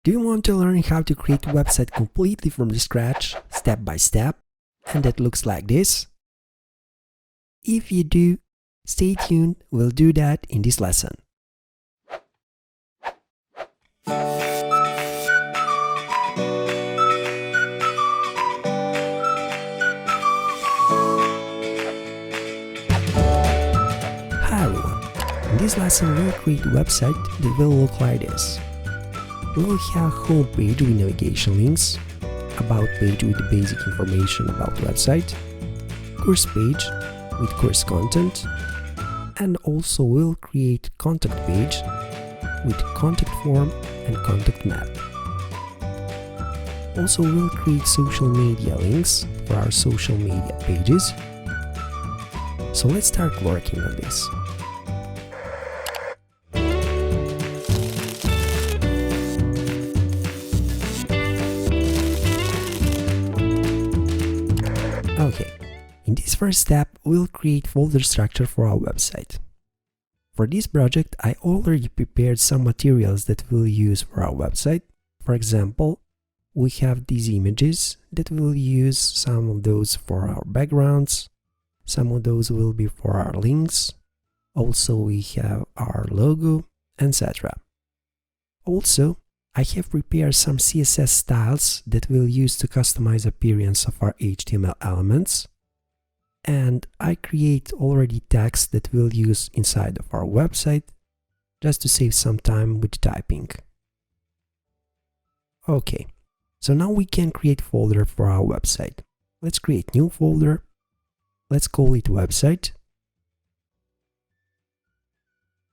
Do you want to learn how to create a website completely from the scratch, step by step, and that looks like this? If you do, stay tuned, we'll do that in this lesson. Hi everyone, in this lesson we'll create a website that will look like this. We will have home page with navigation links, about page with the basic information about the website, course page with course content, and also we'll create contact page with contact form and contact map. Also we'll create social media links for our social media pages. So let's start working on this. Okay, in this first step, we'll create folder structure for our website. For this project, I already prepared some materials that we'll use for our website. For example, we have these images that we'll use, some of those for our backgrounds, some of those will be for our links, also we have our logo, etc. Also, I have prepared some CSS styles that we'll use to customize appearance of our HTML elements. And I create already text that we'll use inside of our website, just to save some time with typing. Okay, so now we can create folder for our website. Let's create new folder. Let's call it website.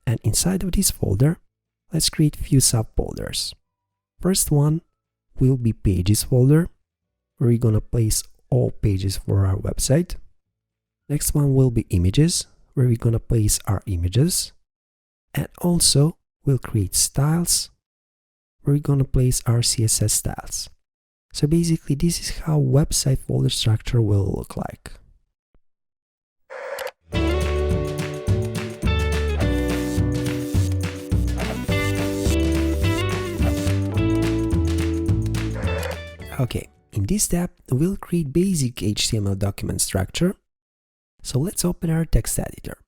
And inside of this folder, let's create few subfolders. First one will be pages folder, where we're gonna place all pages for our website. Next one will be images, where we're gonna place our images. And also we'll create styles, where we're gonna place our CSS styles. So basically this is how website folder structure will look like. Okay, in this step, we'll create basic HTML document structure. So let's open our text editor.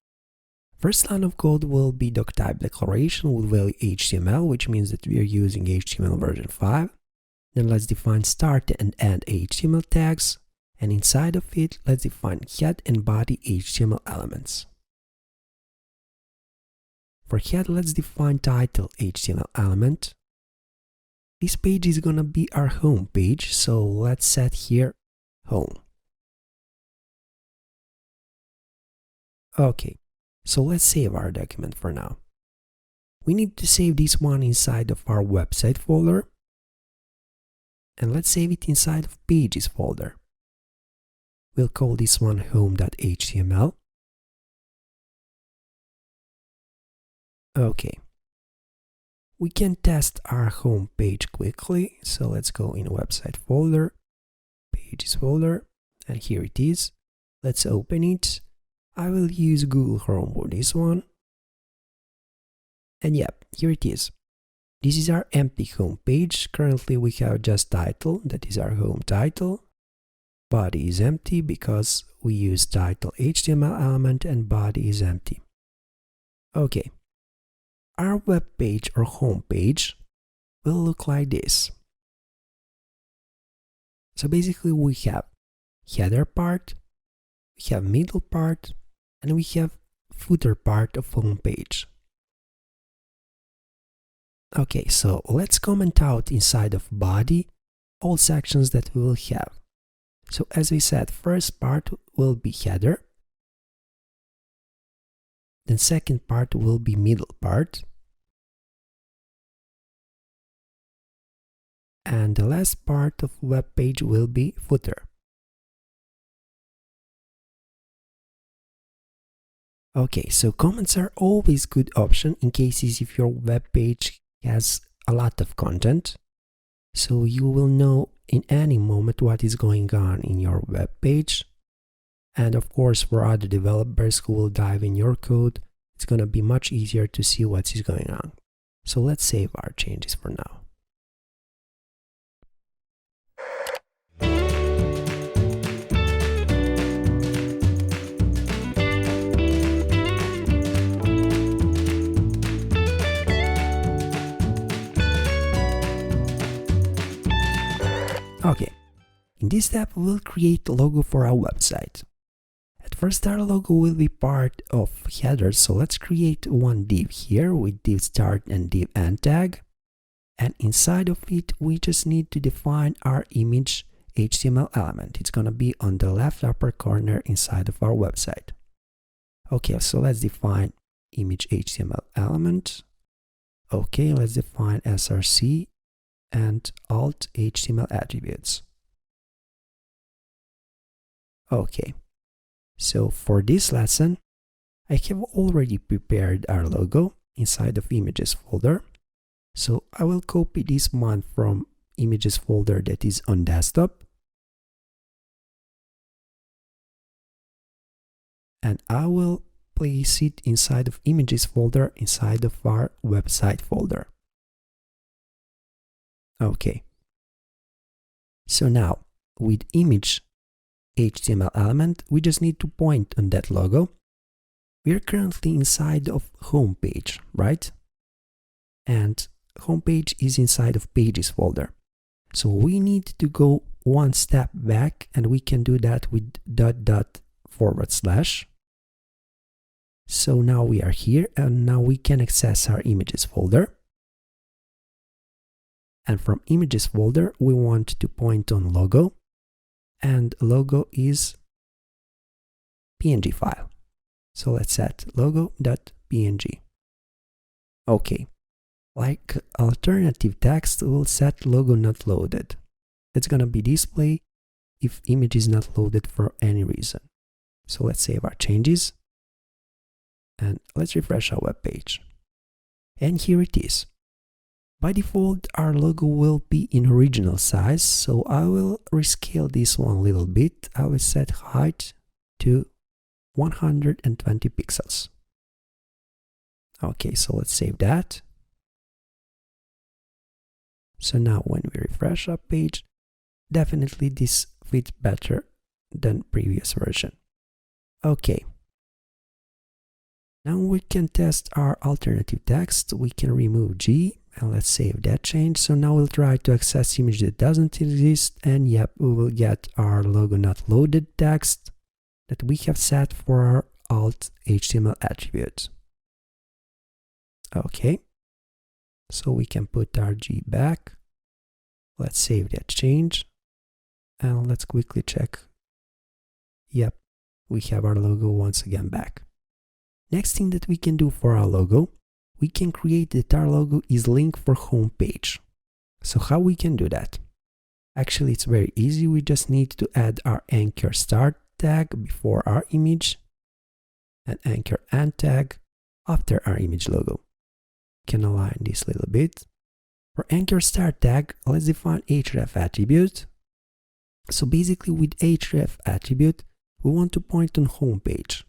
First line of code will be doc type declaration with value HTML, which means that we are using HTML version 5. Then let's define start and end HTML tags. And inside of it, let's define head and body HTML elements. For head, let's define title HTML element. This page is gonna be our home page, so let's set here home. Okay, so let's save our document for now. We need to save this one inside of our website folder. And let's save it inside of pages folder. We'll call this one home.html. Okay. We can test our home page quickly, so let's go in website folder, pages folder, and here it is. Let's open it. I will use Google Chrome for this one. And yep, here it is. This is our empty home page. Currently we have just title, that is our home title. Body is empty because we use title HTML element and body is empty. Okay. Our web page or home page will look like this. So basically we have header part, we have middle part, and we have footer part of home page. Okay, so let's comment out inside of body all sections that we will have. So as we said, first part will be header. Then second part will be middle part. And the last part of web page will be footer. Okay, so comments are always good option in cases if your web page has a lot of content. So you will know in any moment what is going on in your web page. And of course, for other developers who will dive in your code, it's going to be much easier to see what is going on. So let's save our changes for now. Okay, in this step we'll create a logo for our website. At first our logo will be part of header, so let's create one div here with div start and div end tag. And inside of it we just need to define our image HTML element. It's gonna be on the left upper corner inside of our website. Okay, so let's define image HTML element. Okay, let's define src and alt HTML attributes. Okay, so for this lesson, I have already prepared our logo inside of images folder. So I will copy this one from images folder that is on desktop. And I will place it inside of images folder inside of our website folder. Okay. So now with image HTML element, we just need to point on that logo. We are currently inside of home page, right? And homepage is inside of pages folder. So we need to go one step back, and we can do that with .. So now we are here, and now we can access our images folder. And from images folder, we want to point on logo, and logo is PNG file. So let's set logo.png. Okay. Like alternative text, we'll set logo not loaded. It's gonna be display if image is not loaded for any reason. So let's save our changes and let's refresh our web page. And here it is. By default, our logo will be in original size, so I will rescale this one a little bit. I will set height to 120 pixels. Okay, so let's save that. So now when we refresh our page, definitely this fits better than previous version. Okay. Now we can test our alternative text. We can remove G and let's save that change. So now we'll try to access image that doesn't exist, and yep, we will get our logo not loaded text that we have set for our alt HTML attribute. Okay. So we can put our G back. Let's save that change. And let's quickly check. Yep, we have our logo once again back. Next thing that we can do for our logo, we can create that our logo is linked for home page. So how we can do that? Actually, it's very easy. We just need to add our anchor start tag before our image and anchor end tag after our image logo. Can align this a little bit. For anchor start tag, let's define href attribute. So basically with href attribute, we want to point on home page.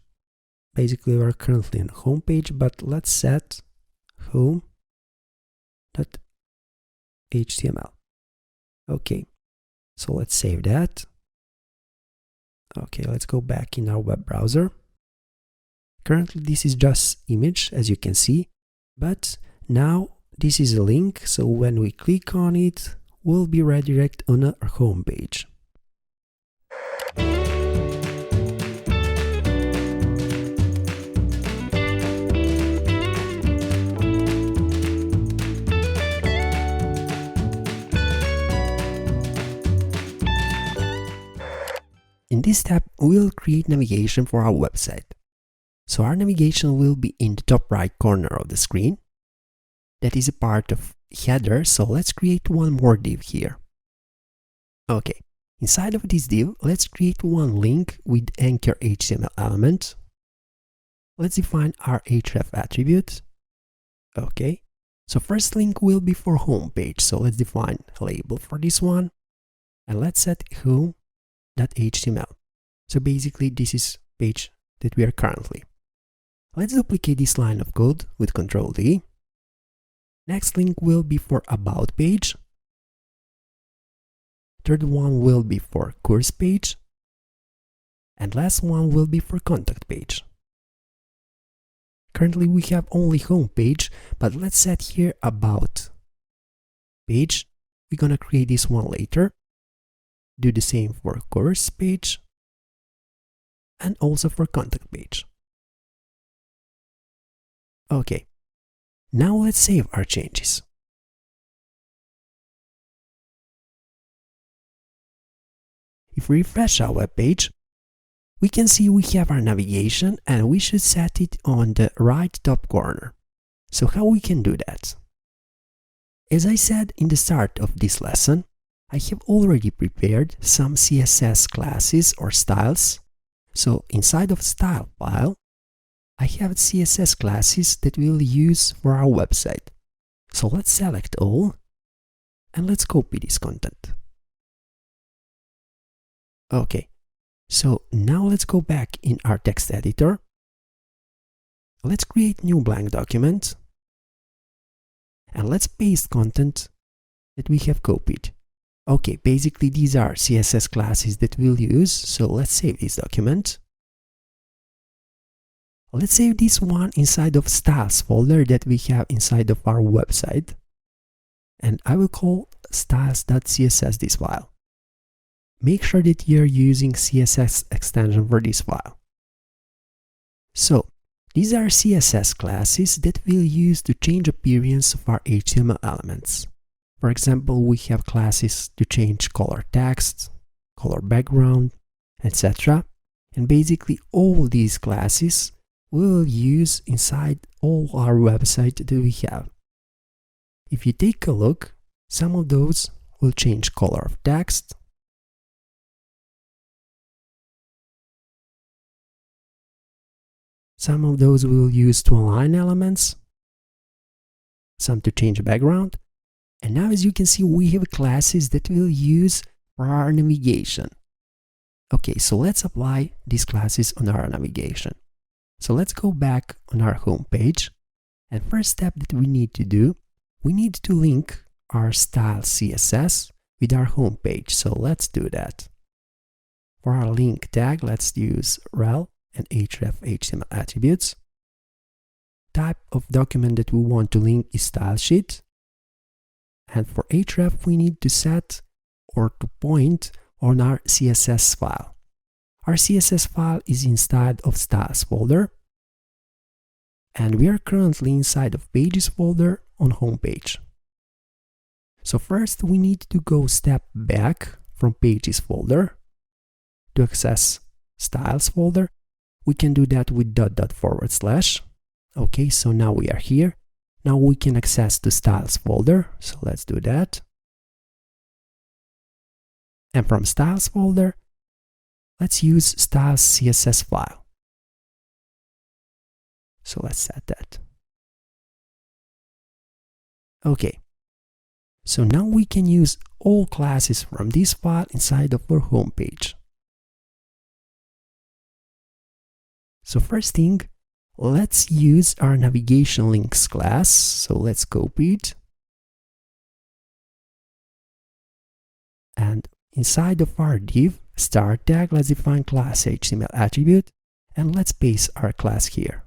Basically we're currently on home page, but let's set home.html. Okay, so let's save that. Okay, let's go back in our web browser. Currently this is just image, as you can see, but now this is a link, so when we click on it, we'll be redirected on our home page. In this step, we'll create navigation for our website. So our navigation will be in the top right corner of the screen. That is a part of header, so let's create one more div here. Okay, inside of this div, let's create one link with anchor HTML element. Let's define our href attribute. Okay, so first link will be for home page, so let's define a label for this one. And let's set home.html. So basically this is page that we are currently. Let's duplicate this line of code with Ctrl D. Next link will be for about page. Third one will be for course page. And last one will be for contact page. Currently we have only home page, but let's set here about page. We're gonna create this one later. do the same for course page and also for contact page. Okay, now let's save our changes. If we refresh our web page, we can see we have our navigation and we should set it on the right top corner. So how we can do that? As I said in the start of this lesson, I have already prepared some CSS classes or styles. So inside of style file, I have CSS classes that we'll use for our website. So let's select all and let's copy this content. Okay, so now let's go back in our text editor. Let's create new blank document and let's paste content that we have copied. Okay, basically these are CSS classes that we'll use, so let's save this document. Let's save this one inside of styles folder that we have inside of our website. And I will call styles.css this file. Make sure that you're using CSS extension for this file. So, these are CSS classes that we'll use to change appearance of our HTML elements. For example, we have classes to change color text, color background, etc. And basically all these classes we'll use inside all our website that we have. If you take a look, some of those will change color of text, some of those we'll use to align elements, some to change background. And now as you can see, we have classes that we'll use for our navigation. Okay, so let's apply these classes on our navigation. So let's go back on our home page. And first step that we need to do, we need to link our style CSS with our home page. So let's do that. For our link tag, let's use rel and href HTML attributes. Type of document that we want to link is style sheet. And for href, we need to set or to point on our CSS file. Our CSS file is inside of styles folder. And we are currently inside of pages folder on home page. So first we need to go step back from pages folder to access styles folder. We can do that with .. Okay, so now we are here. Now we can access the styles folder, so let's do that. And from styles folder, let's use styles CSS file. So let's set that. Okay, so now we can use all classes from this file inside of our home page. So first thing, let's use our navigation links class. So let's copy it. And inside of our div start tag, let's define class HTML attribute and let's paste our class here.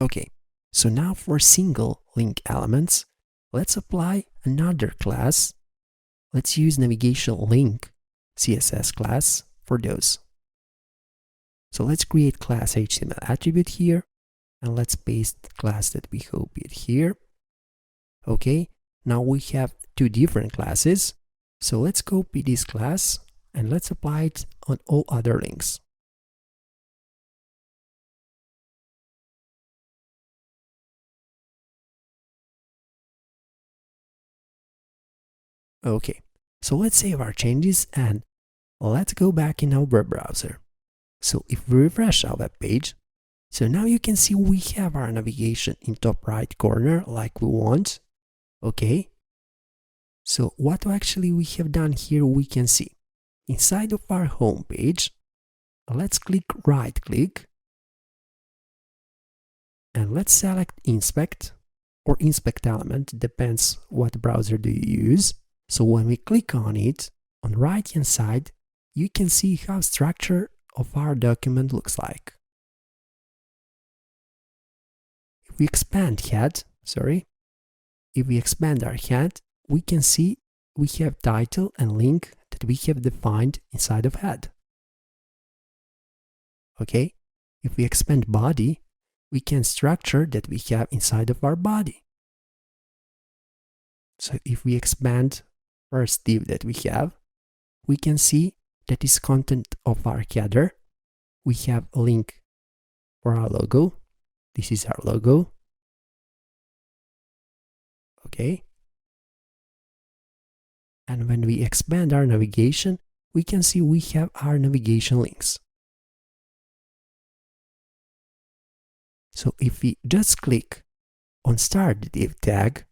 Okay, so now for single link elements, let's apply another class. Let's use navigation link CSS class for those. So let's create class HTML attribute here and let's paste the class that we copied here. Okay, now we have two different classes. So let's copy this class and let's apply it on all other links. Okay, so let's save our changes and let's go back in our web browser. So if we refresh our web page, so now you can see we have our navigation in top right corner like we want. Okay, so what actually we have done here, we can see inside of our home page, let's right click and let's select inspect or inspect element, depends what browser do you use. So when we click on it, on the right hand side, you can see how structure of our document looks like. If we expand head, if we expand our head, we can see we have title and link that we have defined inside of head. Okay, if we expand body, we can structure that we have inside of our body. So if we expand first div that we have, we can see that is content of our header. We have a link for our logo. This is our logo. Okay. And when we expand our navigation, we can see we have our navigation links. So if we just click on Start Div tag,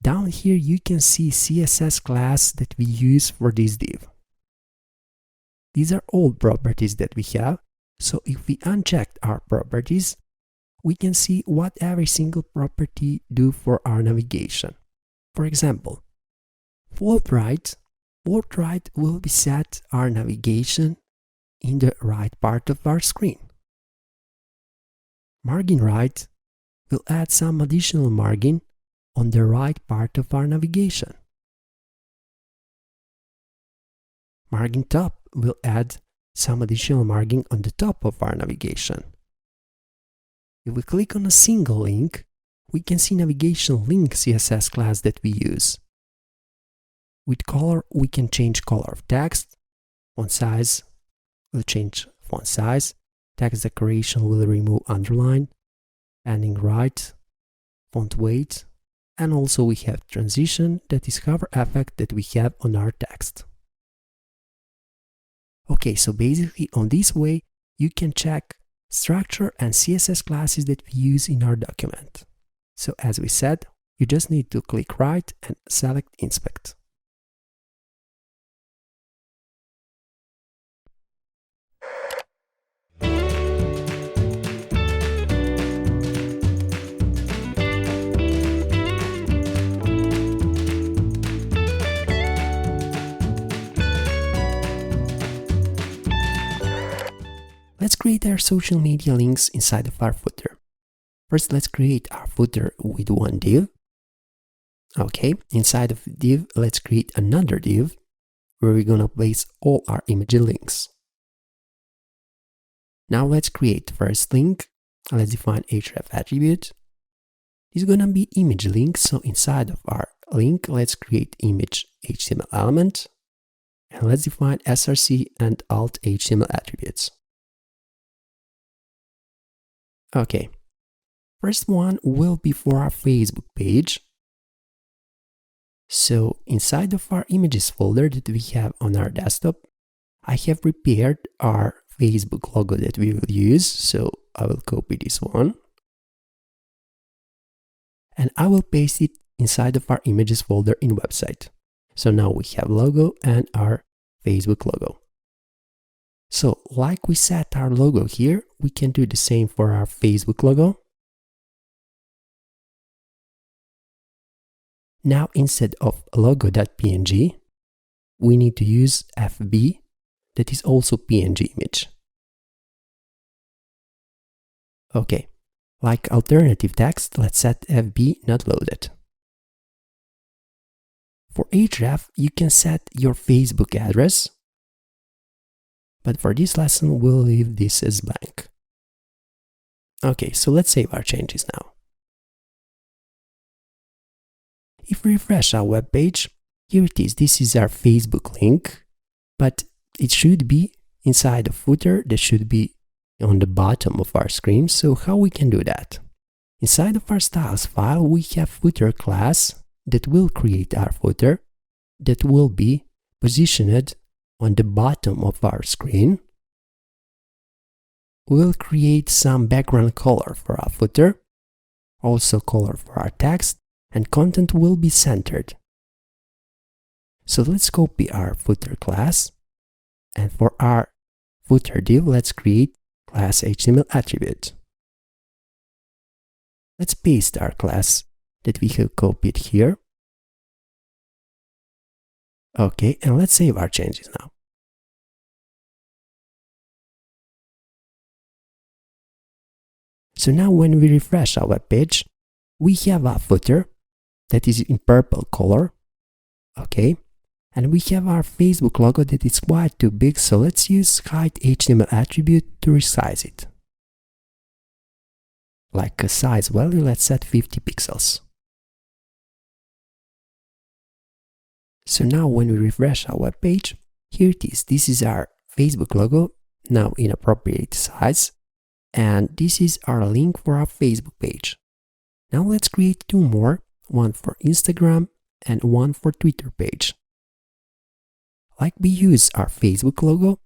down here you can see CSS class that we use for this div. These are all properties that we have. So if we uncheck our properties, we can see what every single property do for our navigation. For example, float right will be set our navigation in the right part of our screen. Margin right will add some additional margin on the right part of our navigation. Margin top will add some additional margin on the top of our navigation. If we click on a single link, we can see navigation link CSS class that we use. With color, we can change color of text. Font size will change font size. Text decoration will remove underline. Ending right. Font weight. And also we have transition, that is hover effect that we have on our text. Okay, so basically on this way, you can check structure and CSS classes that we use in our document. So as we said, you just need to click right and select inspect. Let's create our social media links inside of our footer. First, let's create our footer with one div. Okay, inside of the div, let's create another div where we're gonna place all our image links. Now let's create first link. Let's define href attribute. It's gonna be image link, so inside of our link, let's create image HTML element. And let's define src and alt HTML attributes. Okay, first one will be for our Facebook page. So inside of our images folder that we have on our desktop, I have prepared our Facebook logo that we will use. So I will copy this one and I will paste it inside of our images folder in website. So now we have logo and our Facebook logo. So like we set our logo here, we can do the same for our Facebook logo. Now instead of logo.png, we need to use FB, that is also PNG image. Okay, like alternative text, let's set FB not loaded. For href, you can set your Facebook address. But for this lesson, we'll leave this as blank. Okay, so let's save our changes now. If we refresh our web page, here it is. This is our Facebook link, but it should be inside the footer. That should be on the bottom of our screen. So how we can do that? Inside of our styles file, we have footer class that will create our footer that will be positioned on the bottom of our screen. We'll create some background color for our footer, also color for our text, and content will be centered. So let's copy our footer class, and for our footer div, let's create class HTML attribute. Let's paste our class that we have copied here. Okay, and let's save our changes now. So now when we refresh our web page, we have a footer that is in purple color. Okay, And we have our Facebook logo that is quite too big, so let's use height HTML attribute to resize it. Like a size value, let's set 50 pixels. So now when we refresh our web page, here it is. This is our Facebook logo, now in appropriate size. And this is our link for our Facebook page. Now let's create two more, one for Instagram and one for Twitter page. Like we use our Facebook logo,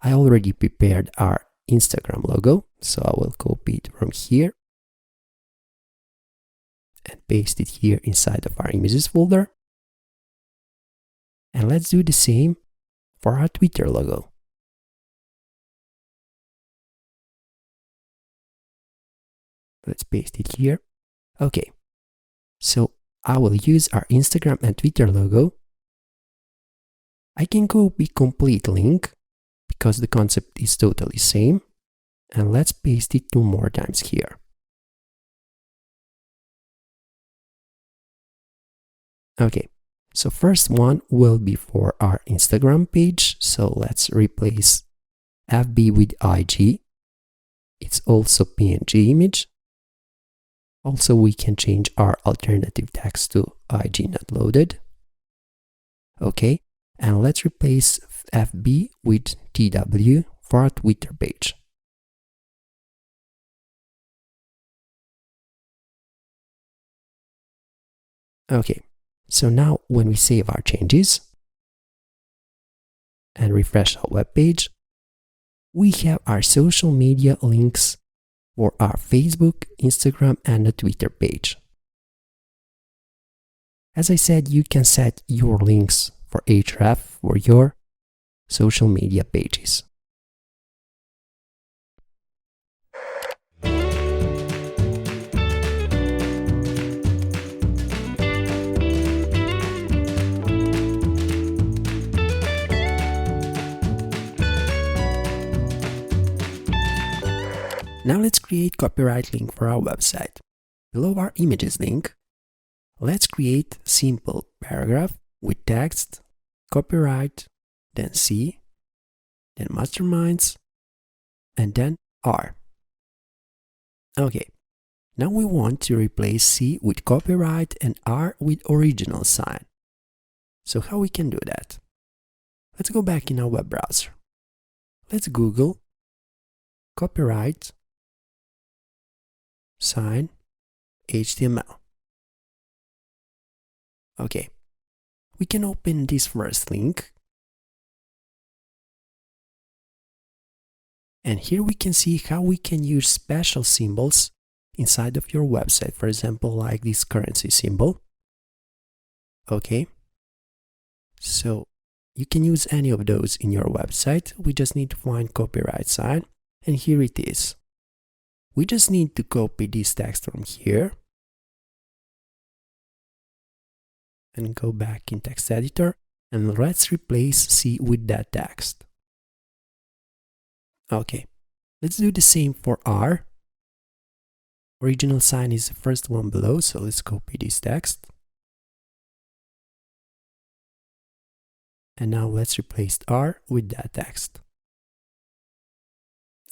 I already prepared our Instagram logo, so I will copy it from here and paste it here inside of our images folder. And let's do the same for our Twitter logo. Let's paste it here. Okay, so I will use our Instagram and Twitter logo. I can copy complete link because the concept is totally same. And let's paste it 2 more times here. Okay, so first one will be for our Instagram page. So let's replace FB with IG. It's also PNG image. Also, we can change our alternative text to IG not loaded. Okay, and let's replace FB with TW for our Twitter page. Okay, so now when we save our changes and refresh our web page, we have our social media links for our Facebook, Instagram, and the Twitter page. As I said, you can set your links for href for your social media pages. Now let's create copyright link for our website. Below our images link, let's create simple paragraph with text, copyright, then C, then masterminds, and then R. Okay, now we want to replace C with copyright and R with original sign. So how we can do that? Let's go back in our web browser. Let's Google copyright sign HTML. Okay, we can open this first link. And here we can see how we can use special symbols inside of your website. For example, like this currency symbol. Okay, so you can use any of those in your website. We just need to find copyright sign, and here it is. We just need to copy this text from here and go back in text editor, and let's replace C with that text. Okay, let's do the same for R. Original sign is the first one below, so let's copy this text. And now let's replace R with that text.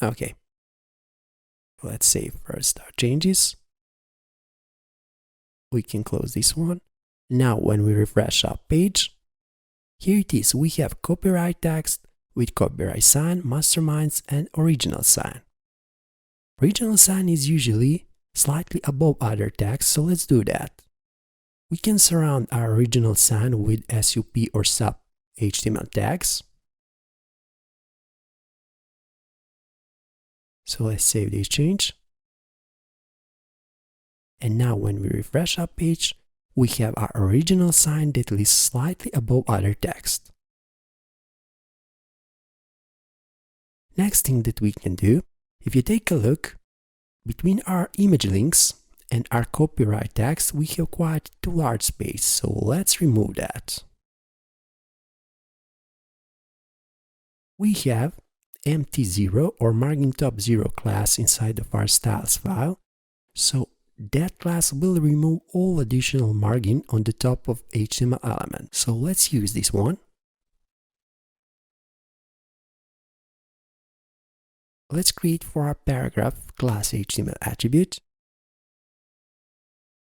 Okay. Let's save first our changes. We can close this one. Now when we refresh our page, here it is. We have copyright text with copyright sign, masterminds, and original sign. Original sign is usually slightly above other text, so let's do that. We can surround our original sign with SUP or SUP HTML tags. So let's save this change. And now when we refresh our page, we have our original sign that is slightly above other text. Next thing that we can do, if you take a look, between our image links and our copyright text, we have quite too large space, so let's remove that. We have empty 0 or margin top 0 class inside of our styles file, so that class will remove all additional margin on the top of HTML element. So let's use this one. Let's create for our paragraph class HTML attribute.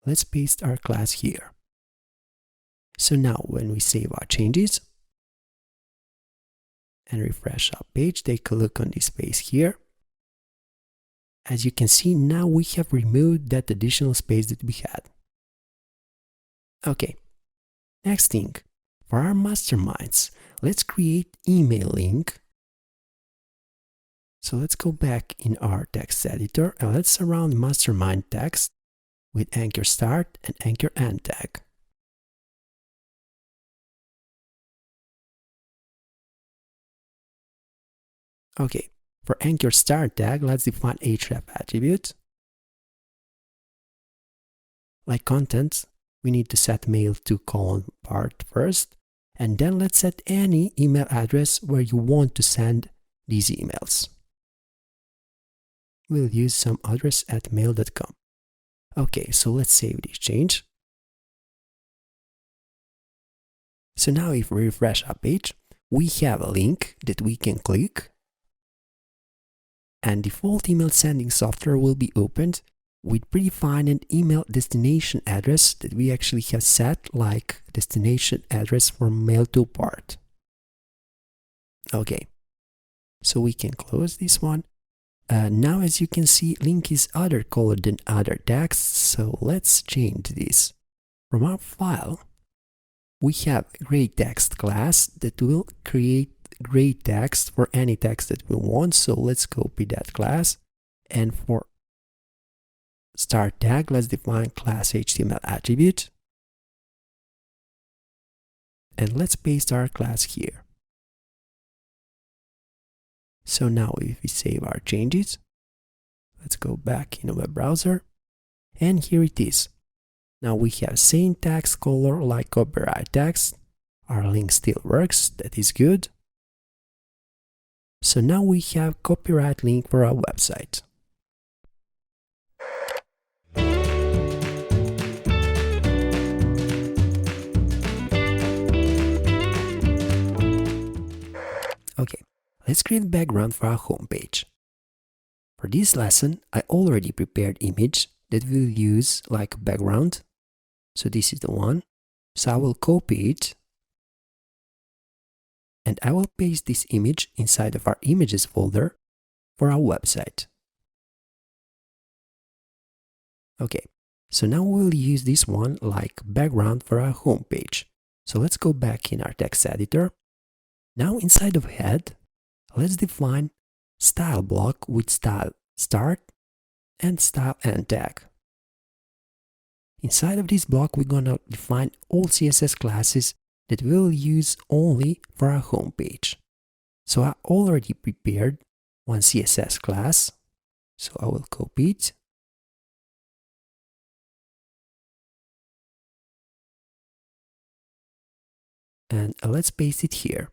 Let's paste our class here. So now when we save our changes and refresh our page, take a look on this space here. As you can see, now we have removed that additional space that we had. Okay, next thing, for our masterminds, let's create email link. So let's go back in our text editor and let's surround mastermind text with anchor start and anchor end tag. Okay, for anchor start tag, let's define href attribute. Like content, we need to set mail to part first, and then let's set any email address where you want to send these emails. We'll use some address at mail.com. Okay, so let's save this change. So now if we refresh our page, we have a link that we can click, and default email sending software will be opened with predefined email destination address that we actually have set, like destination address for mail to part. Okay, so we can close this one. Now as you can see, link is other color than other text, so let's change this. From our file, we have gray text class that will create gray text for any text that we want, so let's copy that class, and for start tag, let's define class HTML attribute, and let's paste our class here. So now if we save our changes, let's go back in a web browser, and here it is. Now we have same text color like copyright text. Our link still works, that is good. So now we have copyright link for our website. Okay, let's create background for our homepage. For this lesson, I already prepared image that we'll use like background. So this is the one. So I will copy it and I will paste this image inside of our images folder for our website. Okay, so now we'll use this one like background for our homepage. So let's go back in our text editor. Now inside of head, let's define style block with style start and style end tag. Inside of this block, we're gonna define all CSS classes that we'll use only for our homepage. So I already prepared one CSS class, so I will copy it. And let's paste it here.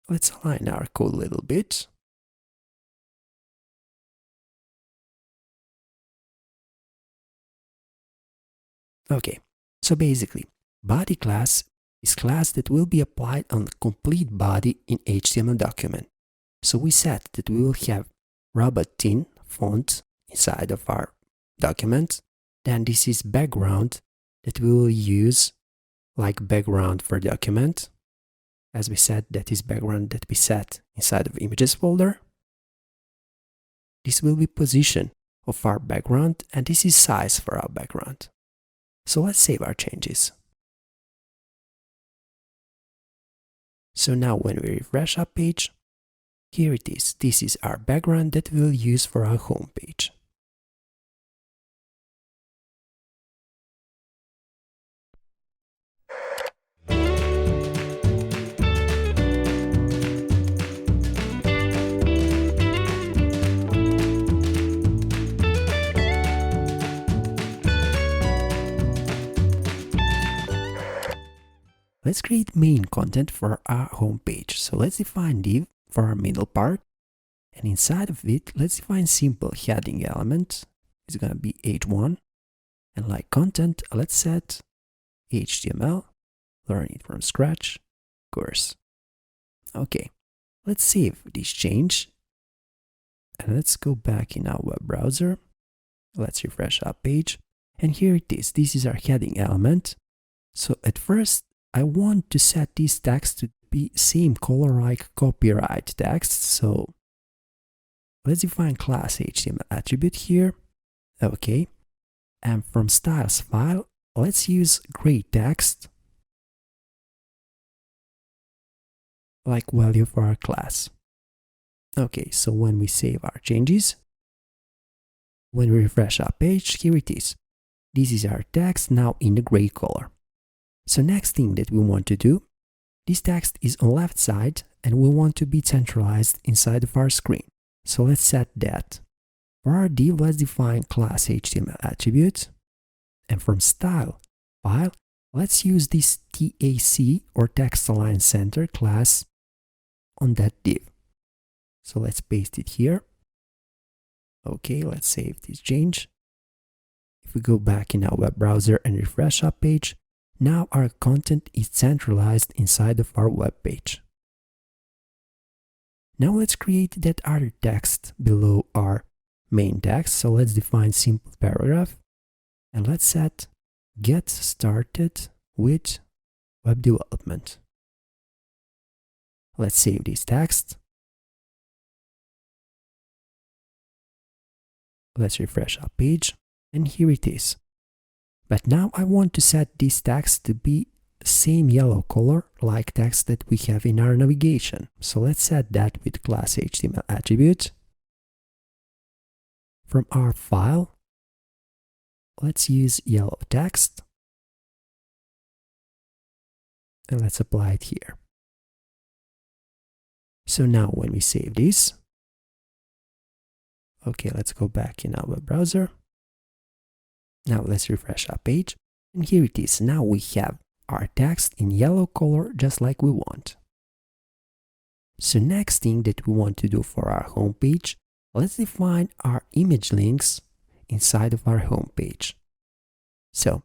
Let's align our code a little bit. Okay, so basically, body class is class that will be applied on the complete body in HTML document. So we set that we will have robot thin font inside of our document. Then this is background that we will use like background for document. As we said, that is background that we set inside of images folder. This will be position of our background, and this is size for our background. So let's save our changes. So now when we refresh our page, here it is. This is our background that we'll use for our home page. Let's create main content for our home page. So let's define div for our middle part, and inside of it, let's define simple heading element is gonna be h1, and like content, let's set HTML, learn it from scratch, course. Okay, let's save this change, and let's go back in our web browser. Let's refresh our page, and here it is. This is our heading element. So at first, I want to set this text to be same color like copyright text. So let's define class HTML attribute here. Okay, and from styles file, let's use gray text like value for our class. Okay, so when we save our changes, when we refresh our page, here it is. This is our text now in the gray color. So next thing that we want to do, this text is on left side and we want to be centralized inside of our screen. So let's set that. For our div, let's define class HTML attribute, and from style file, let's use this TAC or text align center class on that div. So let's paste it here. Okay, let's save this change. If we go back in our web browser and refresh our page, now our content is centralized inside of our web page. Now let's create that other text below our main text. So let's define simple paragraph, and let's set get started with web development. Let's save this text. Let's refresh our page, and here it is. But now I want to set this text to be the same yellow color like text that we have in our navigation. So let's set that with class HTML attribute. From our file, let's use yellow text, and let's apply it here. So now when we save this, okay, let's go back in our web browser. Now let's refresh our page, and here it is. Now we have our text in yellow color just like we want. So next thing that we want to do for our home page, let's define our image links inside of our home page. So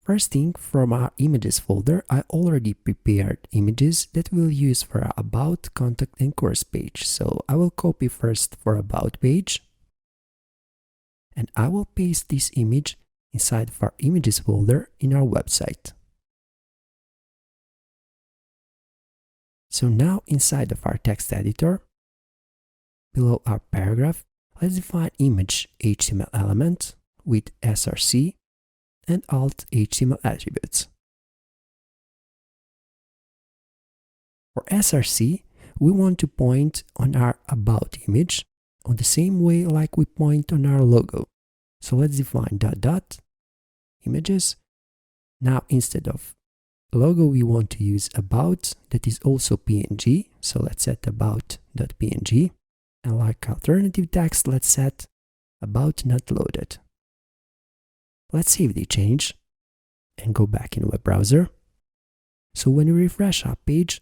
first thing, from our images folder, I already prepared images that we'll use for our about, contact, and course page. So I will copy first for about page, and I will paste this image inside of our images folder in our website. So now inside of our text editor, below our paragraph, let's define image HTML element with src and alt HTML attributes. For src, we want to point on our about image on the same way like we point on our logo. So let's define images. Now instead of logo, we want to use about, that is also PNG. So let's set about.png. And like alternative text, let's set about not loaded. Let's save the change and go back in web browser. So when we refresh our page,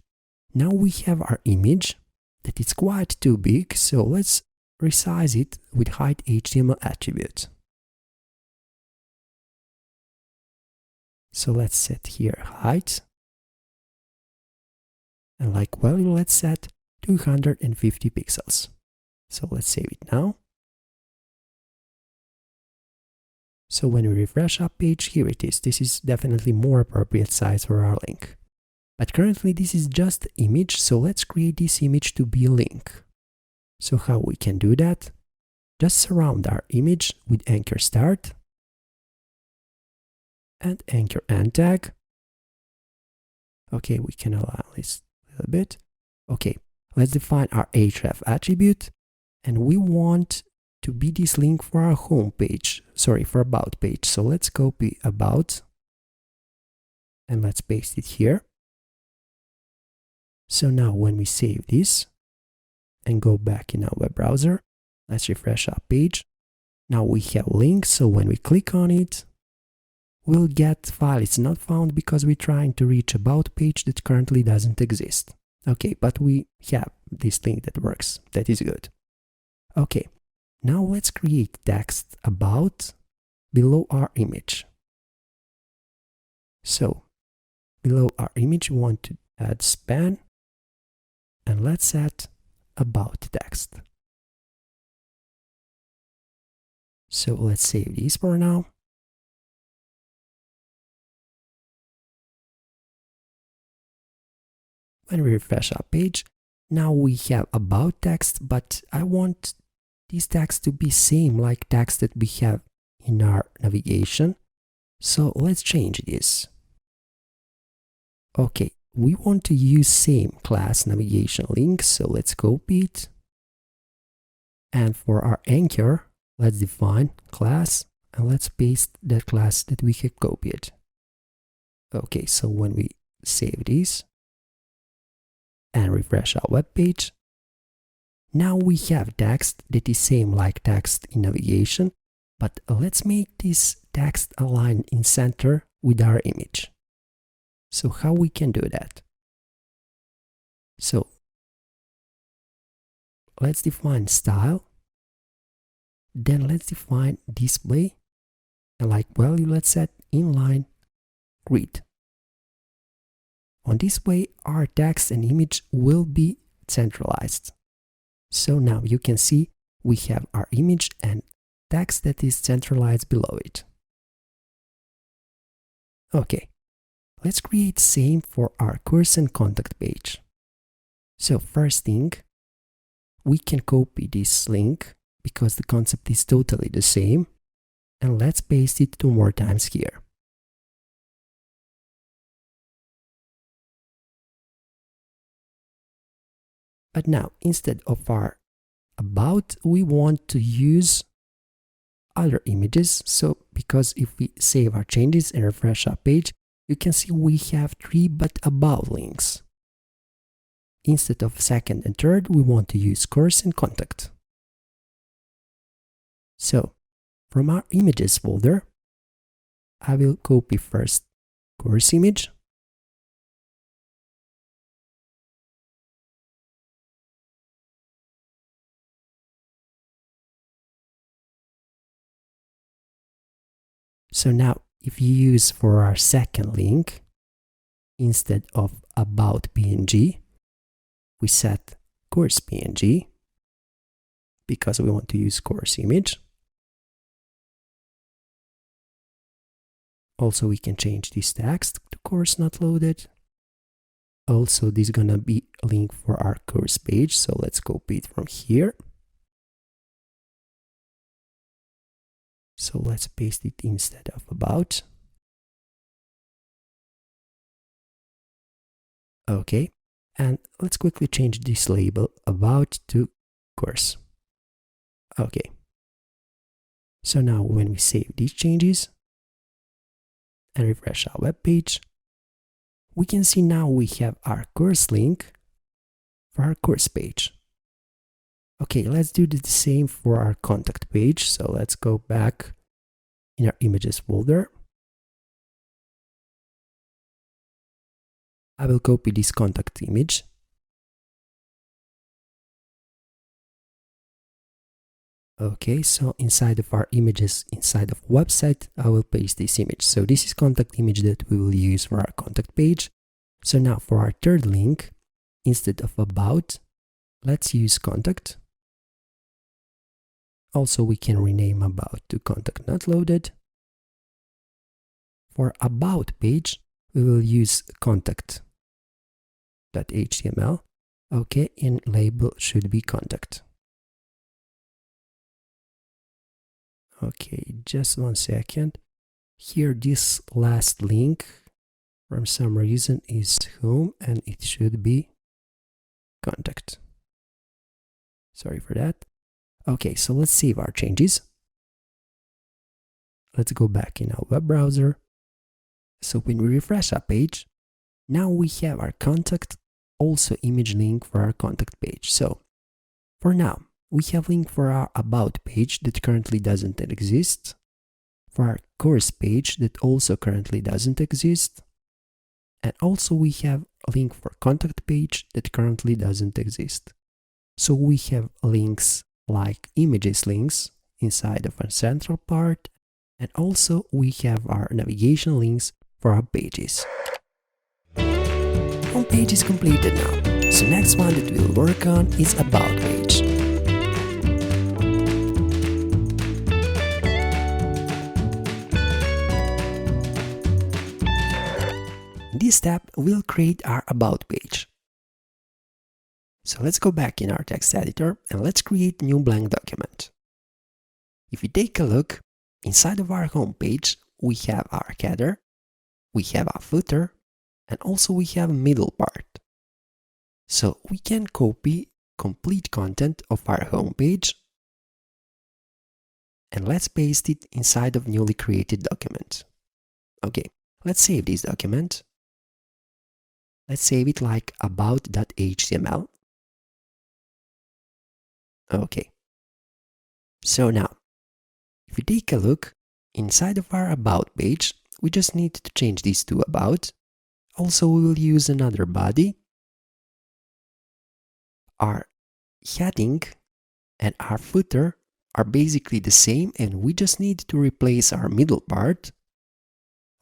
now we have our image that is quite too big. So let's resize it with height HTML attribute. So let's set here height, and like value, let's set 250 pixels. So let's save it now. So when we refresh our page, here it is. This is definitely more appropriate size for our link. But currently this is just the image, so let's create this image to be a link. So how we can do that? Just surround our image with anchor start and anchor end tag. Okay, we can allow this a little bit. Okay, let's define our href attribute, and we want to be this link for our home page, sorry, for about page. So let's copy about and let's paste it here. So now when we save this and go back in our web browser, let's refresh our page. Now we have links, so when we click on it, we'll get file it's not found because we're trying to reach about page that currently doesn't exist. Okay, but we have this link that works. That is good. Okay, Now let's create text about below our image. So below our image, we want to add span, and let's add about text. So let's save these for now. When we refresh our page, now we have about text, but I want this text to be same like text that we have in our navigation. So let's change this. Okay, we want to use same class navigation link, so let's copy it. And for our anchor, let's define class and let's paste that class that we have copied. Okay, so when we save this and refresh our web page, now we have text that is same like text in navigation, but let's make this text align in center with our image. So how we can do that? So let's define style, then let's define display, and like value let's set inline grid. On this way, our text and image will be centralized. So now you can see we have our image and text that is centralized below it. Okay, let's create same for our course and contact page. So first thing, we can copy this link because the concept is totally the same, and let's paste it 2 more times here. But now, instead of our about, we want to use other images. So, because if we save our changes and refresh our page, you can see we have 3 but about links. Instead of second and third, we want to use course and contact. So, from our images folder, I will copy first course image. So now, if you use for our second link, instead of about PNG, we set course PNG because we want to use course image. Also, we can change this text to course not loaded. Also, this is gonna be a link for our course page, so let's copy it from here. So let's paste it instead of about. Okay, and let's quickly change this label about to course. Okay, so now when we save these changes and refresh our web page, we can see now we have our course link for our course page. Okay, let's do the same for our contact page. So let's go back in our images folder. I will copy this contact image. Okay, so inside of our images, inside of website, I will paste this image. So this is contact image that we will use for our contact page. So now for our third link, instead of about, let's use contact. Also, we can rename about to contact not loaded. For about page, we will use contact.html. Okay, and label should be contact. Okay, just 1 second. Here, this last link, from some reason, is home, and it should be contact. Sorry for that. Okay, so let's save our changes. Let's go back in our web browser. So when we refresh our page, now we have our contact, also image link for our contact page. So for now, we have link for our about page that currently doesn't exist, for our course page that also currently doesn't exist, and also we have a link for contact page that currently doesn't exist. So we have links like images links inside of a central part, and also we have our navigation links for our pages. Home page is completed now, so next one that we'll work on is About page. In this step, we'll create our About page. So let's go back in our text editor and let's create a new blank document. If you take a look, inside of our home page, we have our header, we have our footer, and also we have a middle part. So we can copy complete content of our home page and let's paste it inside of newly created document. Okay, let's save this document. Let's save it like about.html. Okay. So now, if you take a look, inside of our About page, we just need to change this to About. Also, we will use another body. Our heading and our footer are basically the same, and we just need to replace our middle part.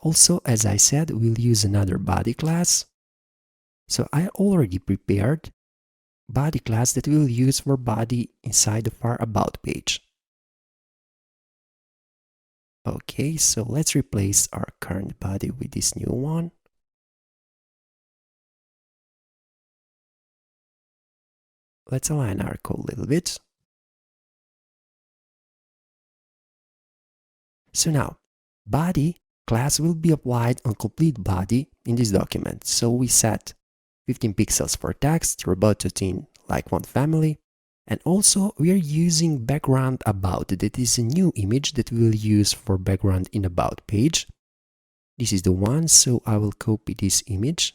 Also, as I said, we'll use another body class. So I already prepared body class that we'll use for body inside of our About page. Okay, so let's replace our current body with this new one. Let's align our code a little bit. So now, body class will be applied on complete body in this document. So we set 15 pixels for text, about 13 like font family, and also we are using background about. That is a new image that we'll use for background in About page. This is the one, so I will copy this image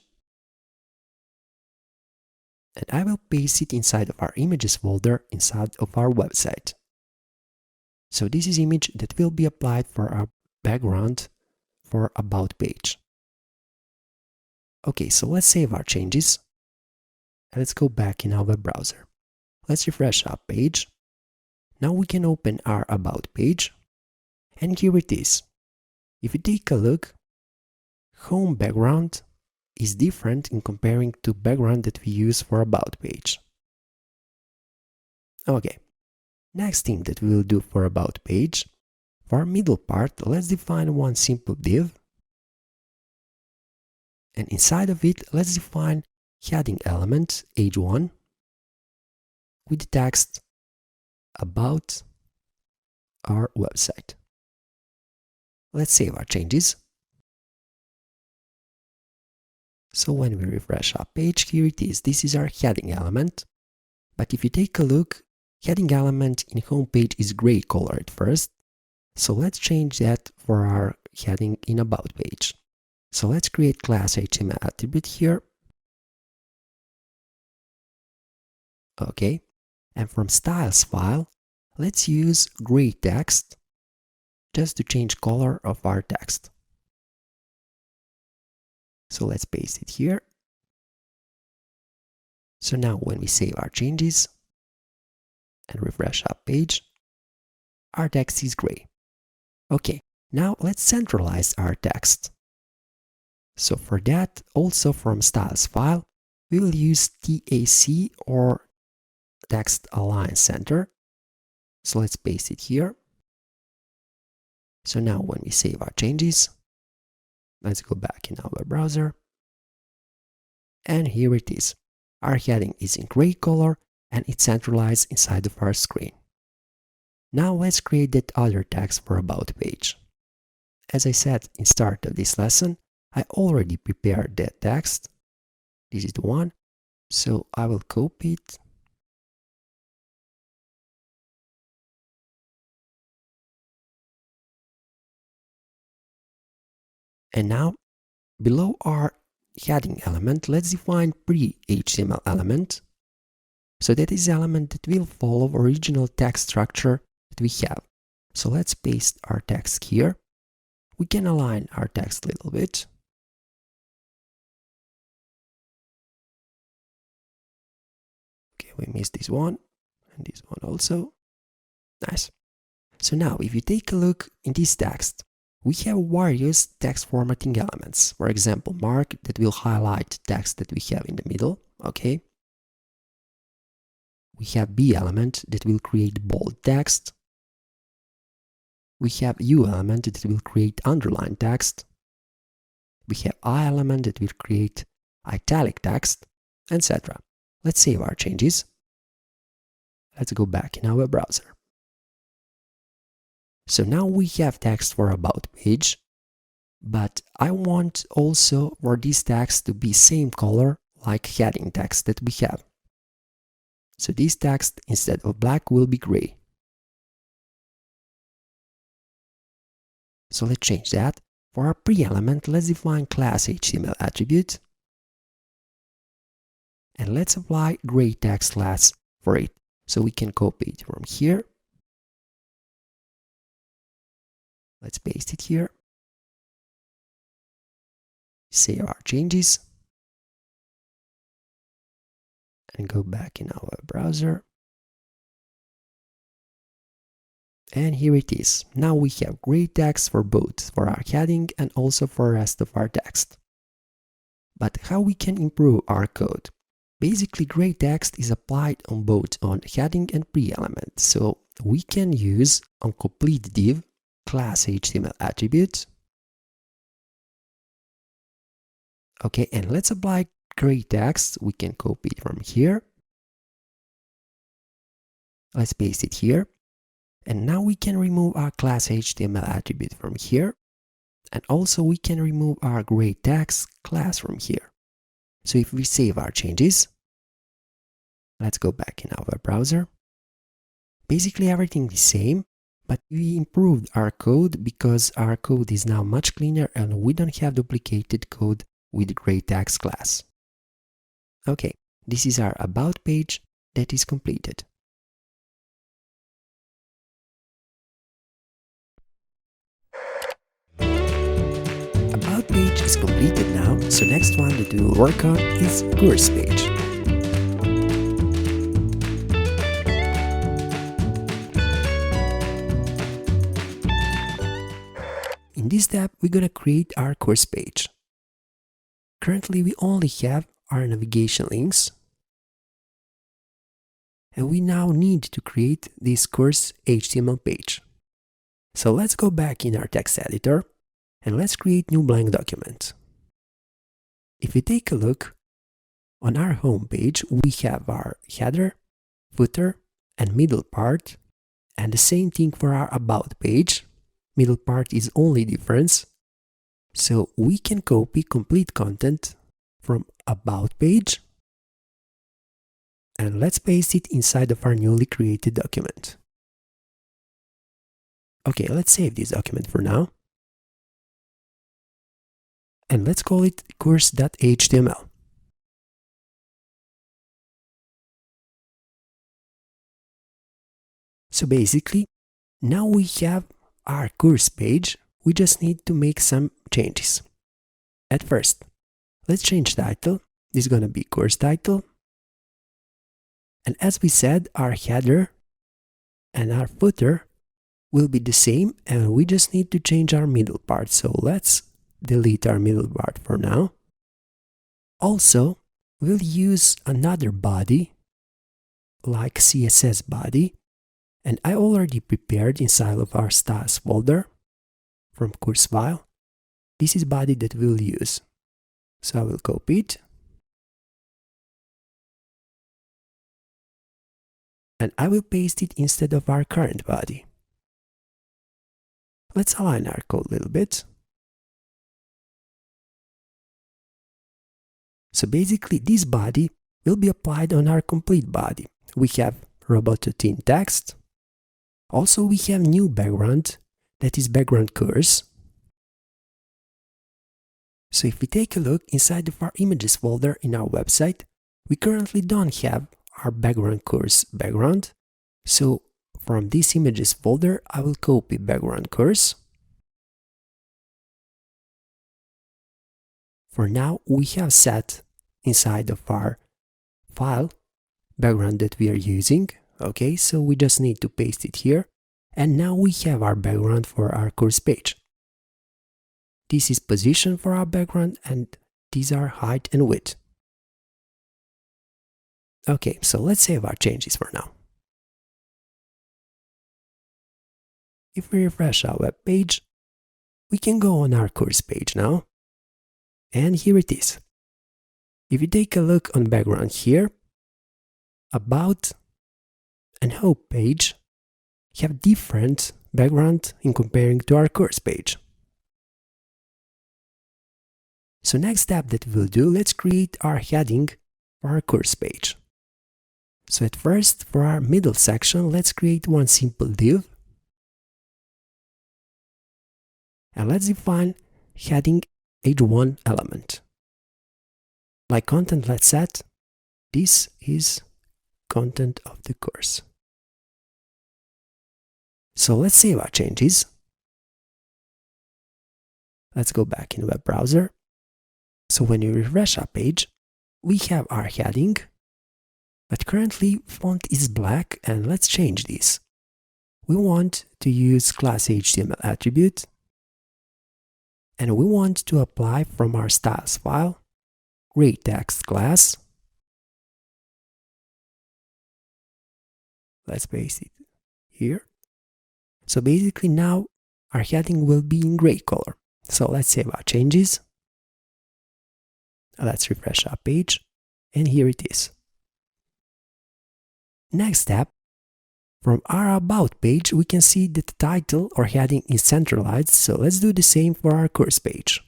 and I will paste it inside of our images folder inside of our website. So this is image that will be applied for our background for About page. Okay, so let's save our changes. Let's go back in our web browser. Let's refresh our page. Now we can open our About page. And here it is. If you take a look, home background is different in comparing to background that we use for About page. Okay, next thing that we will do for About page, for our middle part, let's define one simple div. And inside of it, let's define heading element h1 with the text about our website. Let's save our changes. So when we refresh our page, here it is. This is our heading element. But if you take a look, heading element in home page is gray color at first. So let's change that for our heading in About page. So let's create class HTML attribute here. Okay. And from styles file, let's use gray text just to change color of our text. So let's paste it here. So now when we save our changes and refresh our page, our text is gray. Okay, now let's centralize our text. So for that, also from styles file, we will use TAC or text align center. So let's paste it here. So now when we save our changes, let's go back in our web browser. And here it is. Our heading is in gray color and it's centralized inside of our screen. Now let's create that other text for About page. As I said in start of this lesson, I already prepared that text. This is the one. So I will copy it. And now, below our heading element, let's define pre-HTML element. So that is the element that will follow original text structure that we have. So let's paste our text here. We can align our text a little bit. Okay, we missed this one and this one also. Nice. So now if you take a look in this text, we have various text formatting elements. For example, mark that will highlight text that we have in the middle, okay? We have B element that will create bold text. We have U element that will create underlined text. We have I element that will create italic text, etc. Let's save our changes. Let's go back in our browser. So now we have text for about page, but I want also for this text to be same color like heading text that we have. So this text instead of black will be gray. So let's change that. For our pre-element, let's define class HTML attribute. And let's apply gray text class for it. So we can copy it from here. Let's paste it here. Save our changes. And go back in our browser. And here it is. Now we have gray text for both, for our heading and also for the rest of our text. But how we can improve our code? Basically, gray text is applied on both on heading and pre-element. So we can use on complete div class HTML attribute. Okay, and let's apply gray text. We can copy it from here. Let's paste it here. And now we can remove our class HTML attribute from here. And also we can remove our gray text class from here. So if we save our changes, let's go back in our browser. Basically everything is same, but we improved our code because our code is now much cleaner and we don't have duplicated code with gray text class. Okay, this is our about page that is completed. About page is completed now, so next one that we will work on is course page. In this step, we're gonna create our course page. Currently, we only have our navigation links, and we now need to create this course HTML page. So let's go back in our text editor and let's create new blank document. If we take a look on our home page, we have our header, footer, and middle part, and the same thing for our about page. Middle part is only difference. So we can copy complete content from about page and let's paste it inside of our newly created document. Okay, let's save this document for now. And let's call it course.html. So basically, now we have our course page. We just need to make some changes. At first, let's change title. This is gonna be course title. And as we said, our header and our footer will be the same, and we just need to change our middle part. So let's delete our middle part for now. Also, we'll use another body, like CSS body, and I already prepared inside of our styles folder from course file. This is body that we'll use. So I will copy it. And I will paste it instead of our current body. Let's align our code a little bit. So basically this body will be applied on our complete body. We have robot.in text. Also we have new background, that is background course. So if we take a look inside of our images folder in our website, we currently don't have our background course background. So from this images folder, I will copy background course. For now, we have set inside of our file background that we are using. Okay, so we just need to paste it here. And now we have our background for our course page. This is position for our background, and these are height and width. Okay, so let's save our changes for now. If we refresh our web page, we can go on our course page now. And here it is. If you take a look on background here, about and home page have different background in comparing to our course page. So next step that we'll do, let's create our heading for our course page. So at first, for our middle section, let's create one simple div. And let's define heading h1 element. Like content, let's set this is content of the course. So let's save our changes. Let's go back in the web browser. So when you refresh our page, we have our heading, but currently font is black, and let's change this. We want to use class HTML attribute, and we want to apply from our styles file gray text class. Let's paste it here. So basically now our heading will be in gray color. So let's save our changes. Let's refresh our page, and here it is. Next step, from our about page we can see that the title or heading is centralized, so let's do the same for our course page.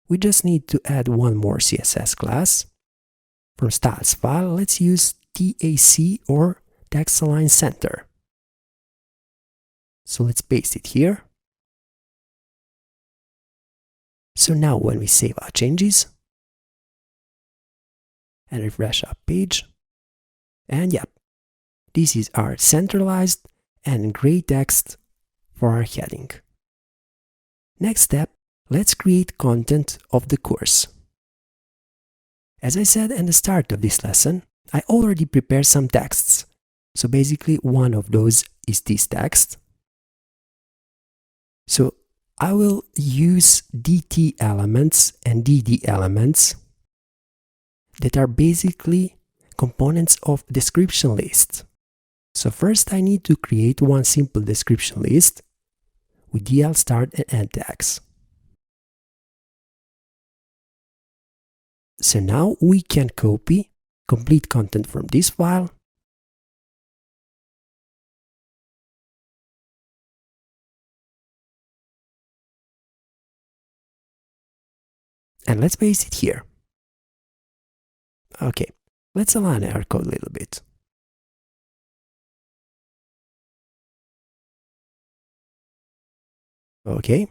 We just need to add one more CSS class. From styles file, let's use TAC or text align center. So let's paste it here. So now when we save our changes and refresh our page, and yep, this is our centralized and gray text for our heading. Next step, let's create content of the course. As I said at the start of this lesson, I already prepared some texts. So basically one of those is this text. So I will use DT elements and DD elements that are basically components of description list. So first I need to create one simple description list with DL start and end tags. So now we can copy complete content from this file and let's paste it here. Okay, let's align our code a little bit. Okay,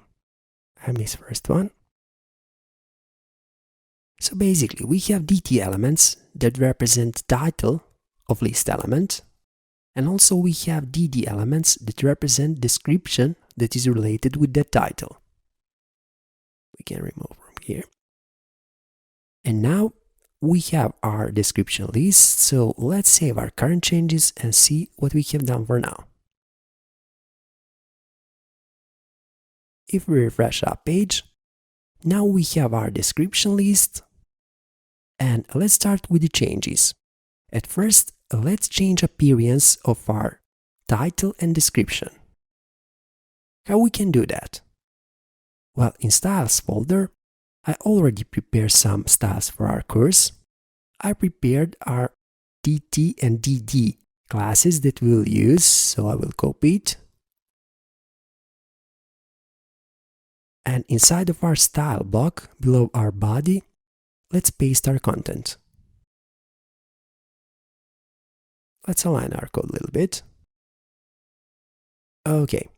I missed first one. So basically we have DT elements that represent title of list element, and also we have DD elements that represent description that is related with that title. We can remove from here. And now we have our description list, so let's save our current changes and see what we have done for now. If we refresh our page, now we have our description list, and let's start with the changes. At first, let's change appearance of our title and description. How we can do that? Well, in styles folder, I already prepared some styles for our course. I prepared our DT and DD classes that we'll use, so I will copy it. And inside of our style block, below our body, let's paste our content. Let's align our code a little bit. Okay,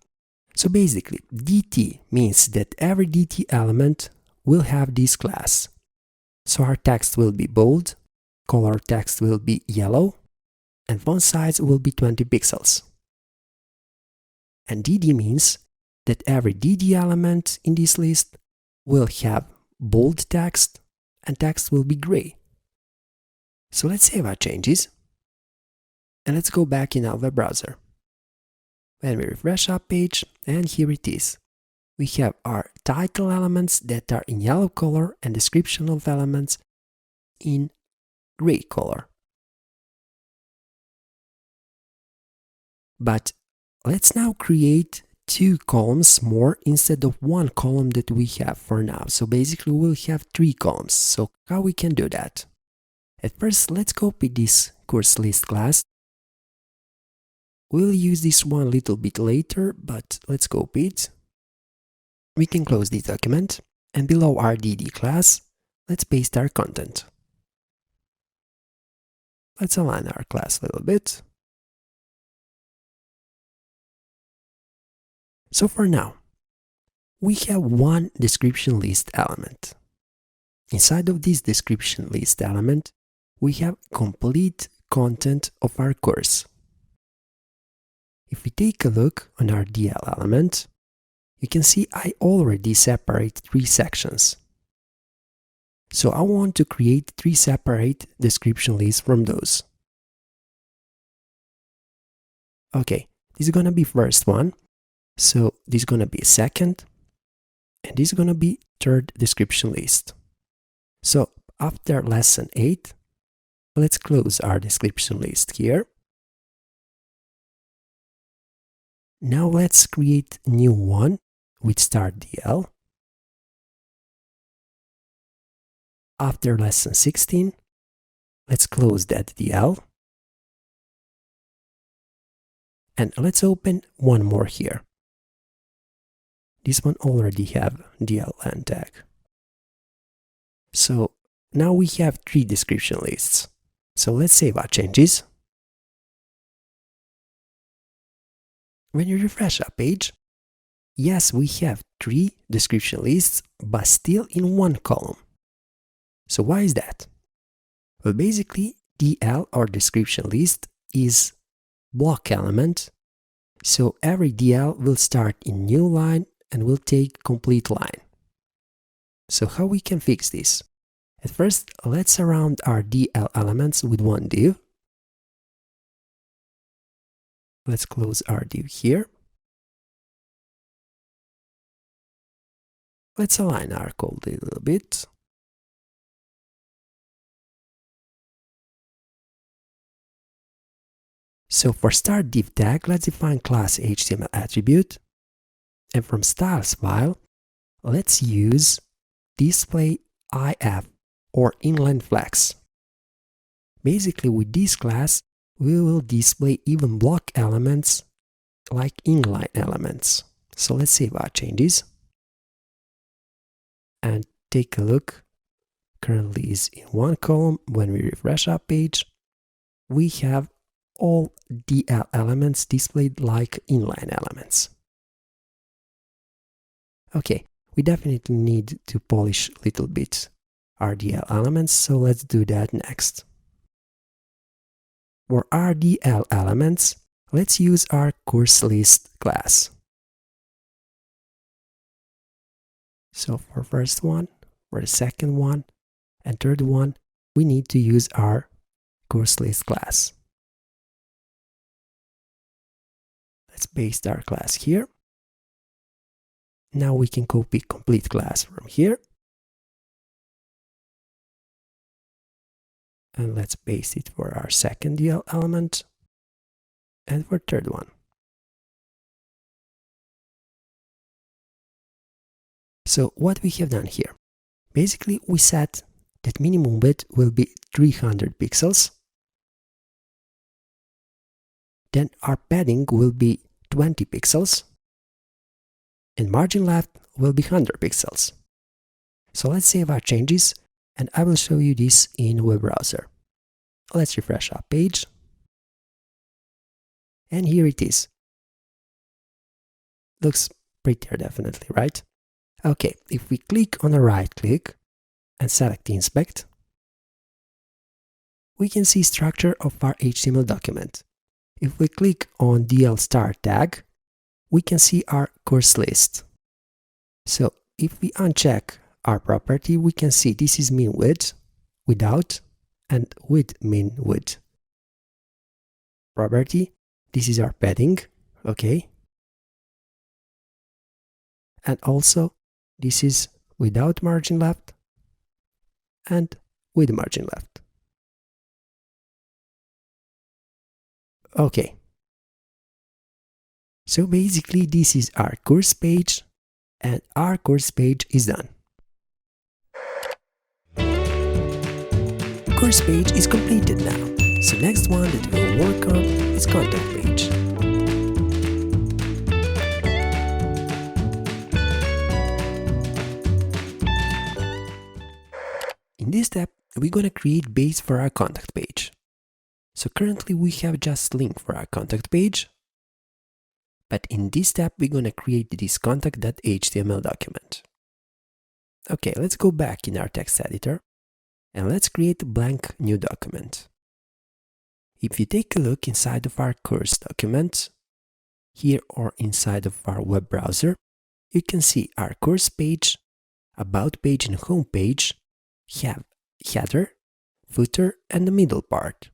so basically DT means that every DT element will have this class. So our text will be bold, color text will be yellow, and font size will be 20 pixels. And DD means that every DD element in this list will have bold text and text will be gray. So let's save our changes and let's go back in our web browser. When we refresh our page, and here it is. We have our title elements that are in yellow color and description of elements in gray color. But let's now create 2 columns more instead of 1 column that we have for now. So basically we'll have 3 columns. So how we can do that? At first, let's copy this course list class. We'll use this one a little bit later, but let's copy it. We can close this document, and below our DD class, let's paste our content. Let's align our class a little bit. So for now, we have one description list element. Inside of this description list element, we have complete content of our course. If we take a look on our DL element, you can see I already separate 3 sections. So I want to create 3 separate description lists from those. Okay, this is gonna be first one. So this is gonna be second, and this is gonna be third description list. So after lesson 8, let's close our description list here. Now let's create a new one with start DL. After lesson 16, let's close that DL. And let's open one more here. This one already have DLN tag. So now we have 3 description lists. So let's save our changes. When you refresh our page, yes, we have 3 description lists, but still in 1 column. So why is that? Well, basically, DL or description list is block element. So every DL will start in new line and will take complete line. So how we can fix this? At first, let's surround our DL elements with one div. Let's close our div here. Let's align our code a little bit. So for start div tag, let's define class HTML attribute. And from styles file, let's use display IF or inline flex. Basically, with this class, we will display even block elements like inline elements. So let's save our changes and take a look. Currently is in 1 column. When we refresh our page, we have all DL elements displayed like inline elements. Okay, we definitely need to polish a little bit our DL elements, so let's do that next. For our DL elements, let's use our course list class. So for first one, for the second one, and third one, we need to use our course list class. Let's paste our class here. Now we can copy complete class from here. And let's paste it for our second DL element and for third one. So what we have done here, basically we set that minimum width will be 300 pixels. Then our padding will be 20 pixels. And margin left will be 100 pixels. So let's save our changes and I will show you this in web browser. Let's refresh our page. And here it is. Looks prettier definitely, right? Okay, if we click on a right click and select inspect, we can see structure of our HTML document. If we click on DL start tag, we can see our course list. So if we uncheck our property, we can see this is min width, without, and with min width. Property, this is our padding, Okay. And also, this is without margin left and with margin left. Okay. So basically, this is our course page, and our course page is done. Course page is completed now. So next one that we'll work on is contact page. In this step, we're gonna create base for our contact page. So currently we have just link for our contact page, but in this step we're gonna create this contact.html document. Okay, let's go back in our text editor and let's create a blank new document. If you take a look inside of our course document, here or inside of our web browser, you can see our course page, about page and home page have header, footer and the middle part.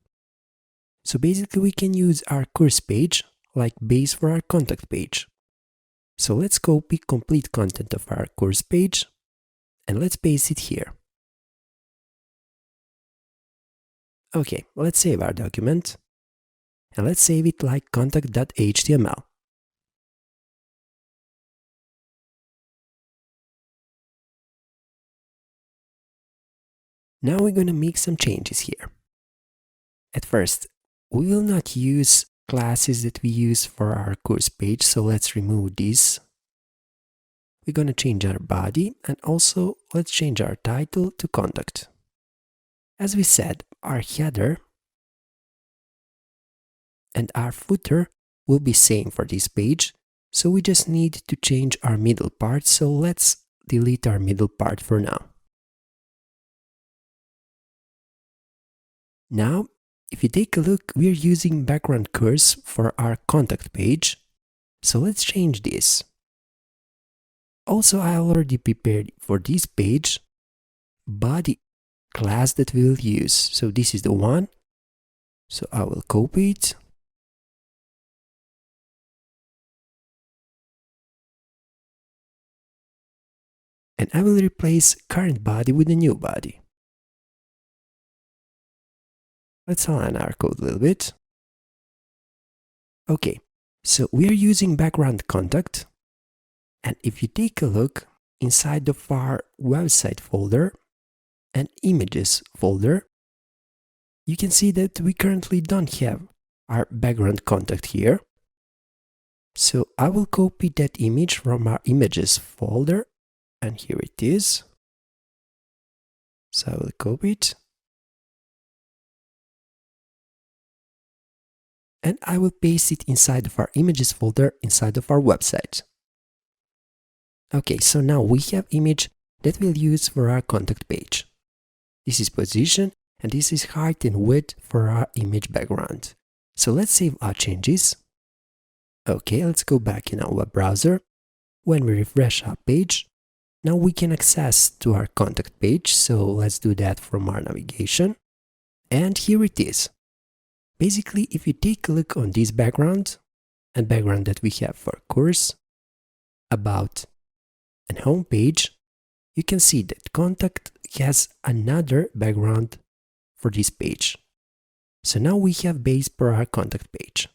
So basically we can use our course page like base for our contact page. So let's copy complete content of our course page and let's paste it here. Okay, let's save our document and let's save it like contact.html. Now we're gonna make some changes here. At first, we will not use classes that we use for our course page, so let's remove this. We're gonna change our body and also let's change our title to contact. As we said, our header and our footer will be same for this page, so we just need to change our middle part, so let's delete our middle part for now. Now, if you take a look, we're using background curse for our contact page, so let's change this. Also, I already prepared for this page body class that we'll use, so this is the one, so I will copy it and I will replace current body with a new body. Let's align our code a little bit. Okay, so we are using background contact, and if you take a look inside of our website folder and images folder, you can see that we currently don't have our background contact here. So I will copy that image from our images folder, and here it is. So I will copy it. And I will paste it inside of our images folder inside of our website. Okay, so now we have image that we'll use for our contact page. This is position and this is height and width for our image background. So let's save our changes. Okay, let's go back in our web browser. When we refresh our page, now we can access to our contact page, so let's do that from our navigation. And here it is. Basically, if you take a look on this background and background that we have for course, about and home page, you can see that contact has another background for this page. So now we have base for our contact page.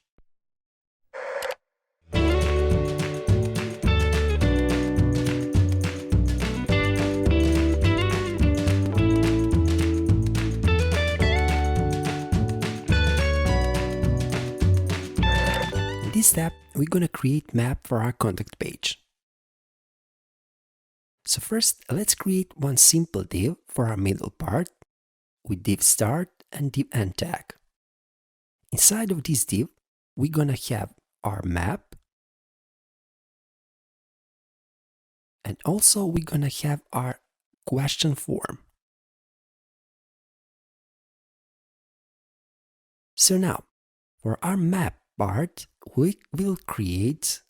In this step, we're gonna create map for our contact page. So first, let's create one simple div for our middle part with div start and div end tag. Inside of this div, we're gonna have our map, and also we're gonna have our question form. So now, for our map part, we will create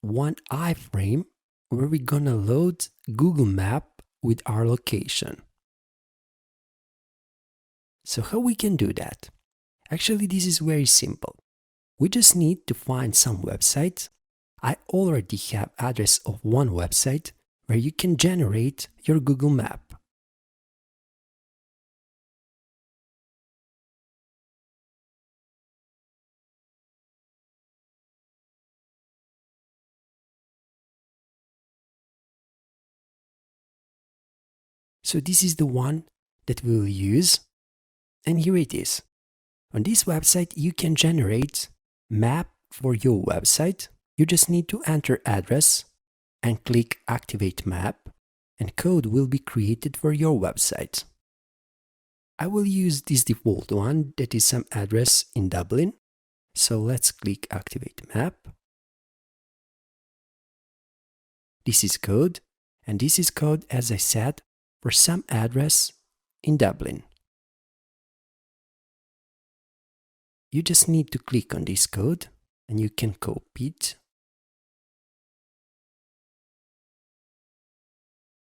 one iframe where we're gonna load Google Map with our location. So how we can do that? Actually, this is very simple. We just need to find some website. I already have address of one website where you can generate your Google map. So this is the one that we'll use, and here it is. On this website you can generate map for your website. You just need to enter address and click activate map, and code will be created for your website. I will use this default one that is some address in Dublin. So let's click activate map. This is code, and this is code, as I said, for some address in Dublin. You just need to click on this code and you can copy it.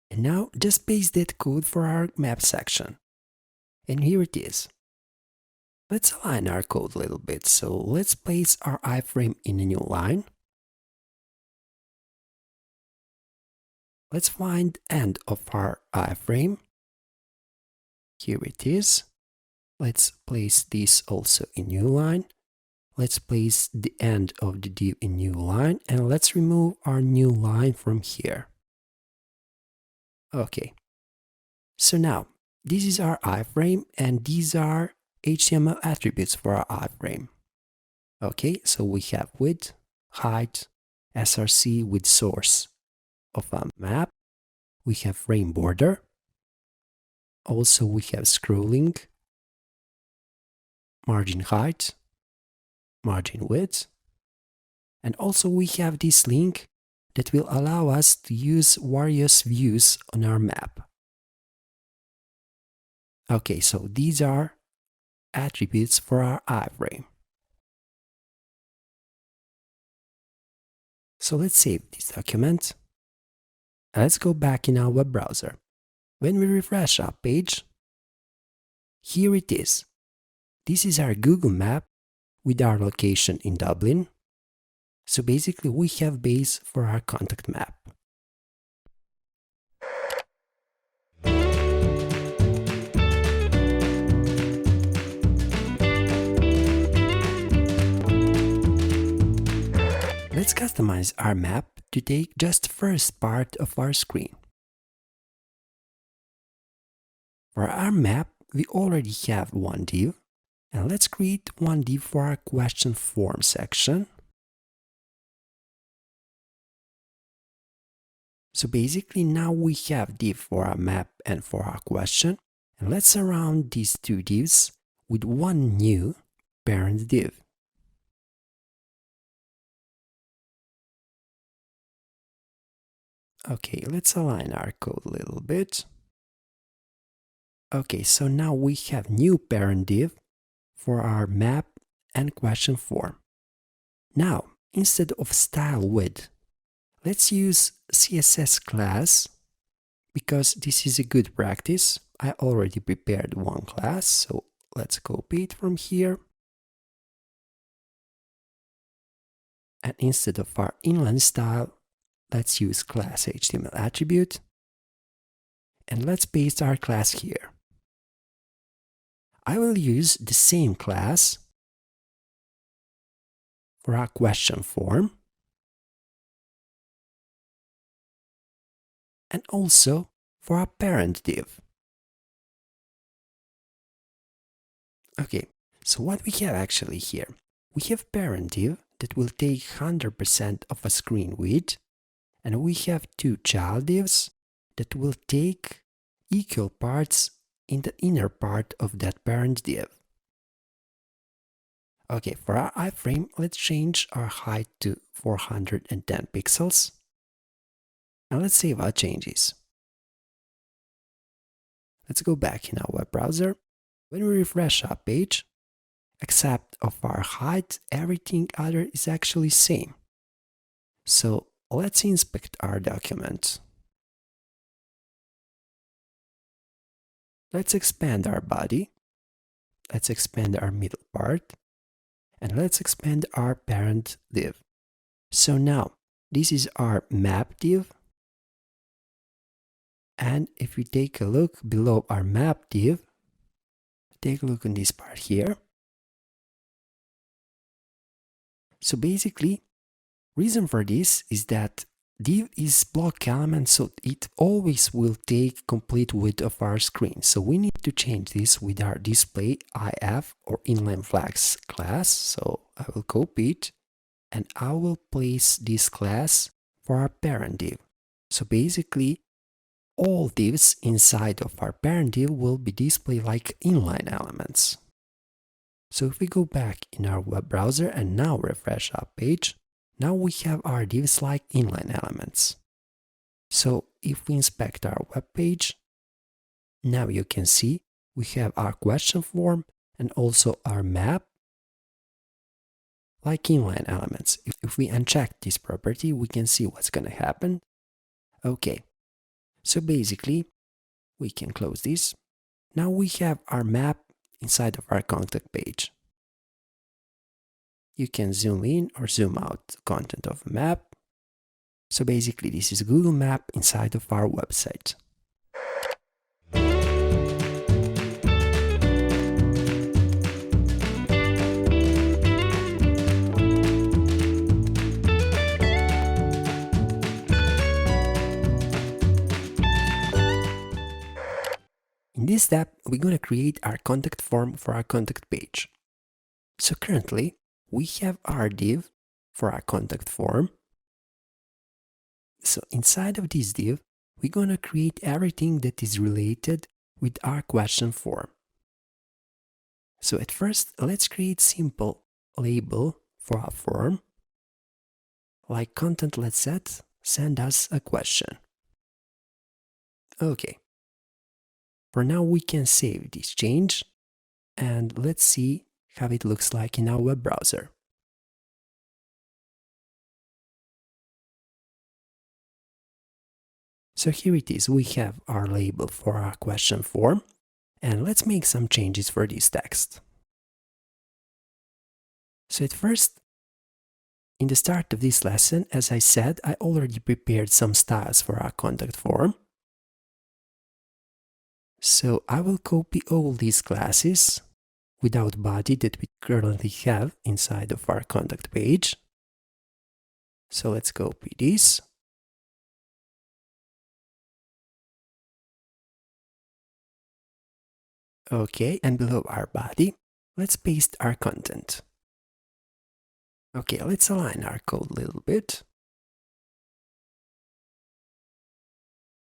And now just paste that code for our map section. And here it is. Let's align our code a little bit. So let's place our iframe in a new line. Let's find end of our iframe. Here it is. Let's place this also in new line. Let's place the end of the div in new line, and let's remove our new line from here. Okay. So now this is our iframe, and these are HTML attributes for our iframe. Okay, so we have width, height, src with source of a map. We have frame border. Also we have scrolling, margin height, margin width, and also we have this link that will allow us to use various views on our map. Okay, so these are attributes for our iframe. So let's save this document. Let's go back in our web browser. When we refresh our page, here it is. This is our Google map with our location in Dublin. So basically we have base for our contact map. Let's customize our map to take just the first part of our screen. For our map, we already have one div, and let's create one div for our question form section. So basically now we have div for our map and for our question, and let's surround these two divs with one new parent div. Okay, let's align our code a little bit. Okay, so now we have new parent div for our map and question form. Now, instead of style width, let's use CSS class, because this is a good practice. I already prepared one class, so let's copy it from here. And instead of our inline style, let's use class HTML attribute. And let's paste our class here. I will use the same class for our question form, and also for our parent div. Okay, so what we have actually here, we have parent div that will take 100% of a screen width, and we have two child divs that will take equal parts in the inner part of that parent div. Okay, for our iframe, let's change our height to 410 pixels. And let's save our changes. Let's go back in our web browser. When we refresh our page, except of our height, everything other is actually same. So let's inspect our document. Let's expand our body. Let's expand our middle part. And let's expand our parent div. So now, this is our map div. And if we take a look below our map div, take a look on this part here. So basically, reason for this is that div is block element, so it always will take complete width of our screen. So we need to change this with our display if or inline flags class. So I will copy it and I will place this class for our parent div. So basically, all divs inside of our parent div will be displayed like inline elements. So if we go back in our web browser and now refresh our page, now we have our divs like inline elements. So if we inspect our web page, now you can see we have our question form and also our map like inline elements. If we uncheck this property, we can see what's going to happen. Okay, so basically we can close this. Now we have our map inside of our contact page. You can zoom in or zoom out the content of a map. So basically this is Google Map inside of our website. In this step, we're going to create our contact form for our contact page. So currently, we have our div for our contact form. So inside of this div, we're going to create everything that is related with our question form. So at first, let's create simple label for our form, like content let's set, send us a question. Okay. For now, we can save this change and let's see how it looks like in our web browser. So here it is, we have our label for our question form, and let's make some changes for this text. So at first, in the start of this lesson, as I said, I already prepared some styles for our contact form. So I will copy all these classes without body that we currently have inside of our contact page. So let's copy this. Okay, and below our body, let's paste our content. Okay, let's align our code a little bit.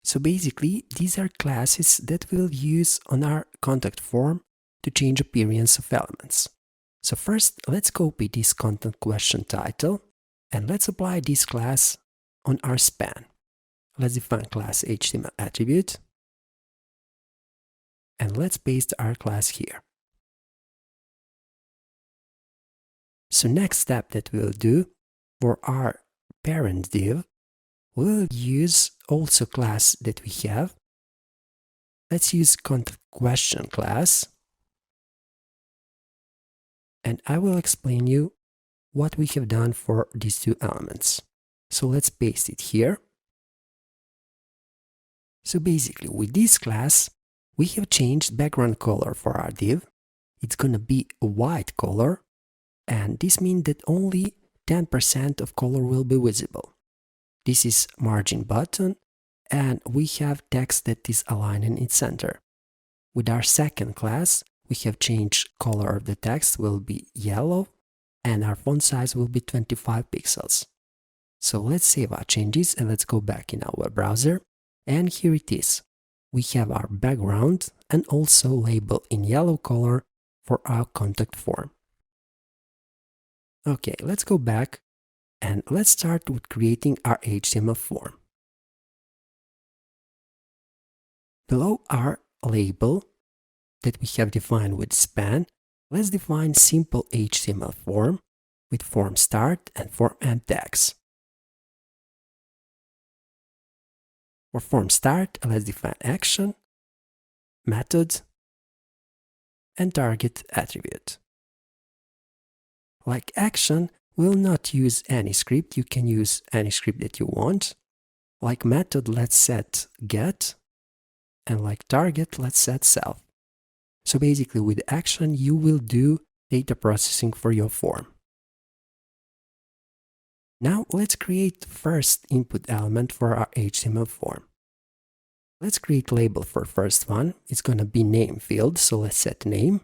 So basically, these are classes that we'll use on our contact form to change appearance of elements. So first, let's copy this content question title and let's apply this class on our span. Let's define class HTML attribute and let's paste our class here. So next step that we'll do for our parent div, we'll use also class that we have. Let's use contact question class. And I will explain you what we have done for these two elements. So let's paste it here. So basically with this class, we have changed background color for our div. It's gonna be a white color, and this means that only 10% of color will be visible. This is margin button, and we have text that is aligned in its center. With our second class, we have changed color of the text will be yellow, and our font size will be 25 pixels. So let's save our changes and let's go back in our web browser. And here it is. We have our background and also label in yellow color for our contact form. Okay, let's go back and let's start with creating our HTML form. Below our label that we have defined with span, let's define simple HTML form with form start and form end tags. For form start, let's define action, method, and target attribute. Like action, we'll not use any script. You can use any script that you want. Like method, let's set get, and like target, let's set self. So basically with action, you will do data processing for your form. Now let's create first input element for our HTML form. Let's create label for first one. It's gonna be name field, so let's set name.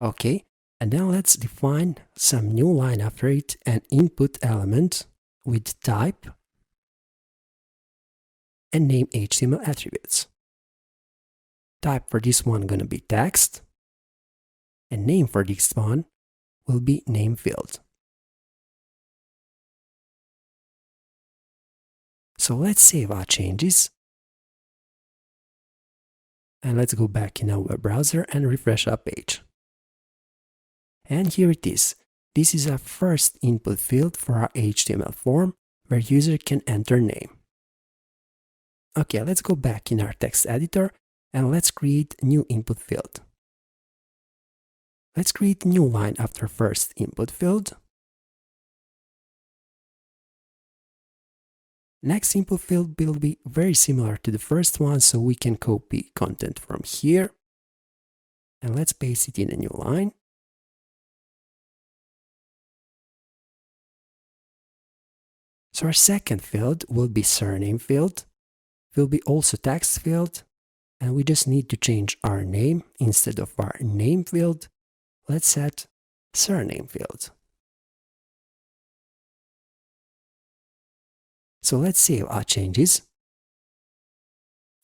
Okay, and then let's define some new line after it, an input element with type and name HTML attributes. Type for this one gonna be text, and name for this one will be name field. So let's save our changes. And let's go back in our web browser and refresh our page. And here it is. This is our first input field for our HTML form where user can enter name. Okay, let's go back in our text editor and let's create a new input field. Let's create a new line after first input field. Next input field will be very similar to the first one, so we can copy content from here. And let's paste it in a new line. So our second field will be surname field, will be also text field, and we just need to change our name. Instead of our name field, let's set surname field. So let's save our changes.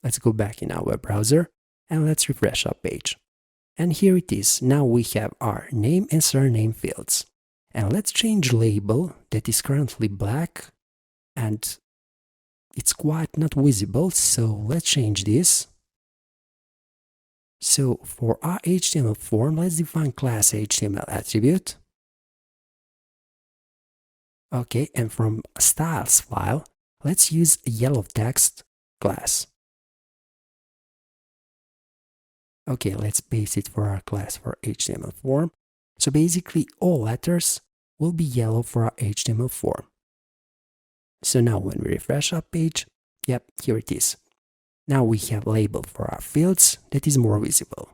Let's go back in our web browser and let's refresh our page. And here it is. Now we have our name and surname fields. And let's change label that is currently black and it's quite not visible, so let's change this. So for our HTML form, let's define class HTML attribute. Okay, and from styles file, let's use a yellow text class. Okay, let's paste it for our class for HTML form. So basically all letters will be yellow for our HTML form. So now when we refresh our page, yep, here it is. Now we have label for our fields that is more visible.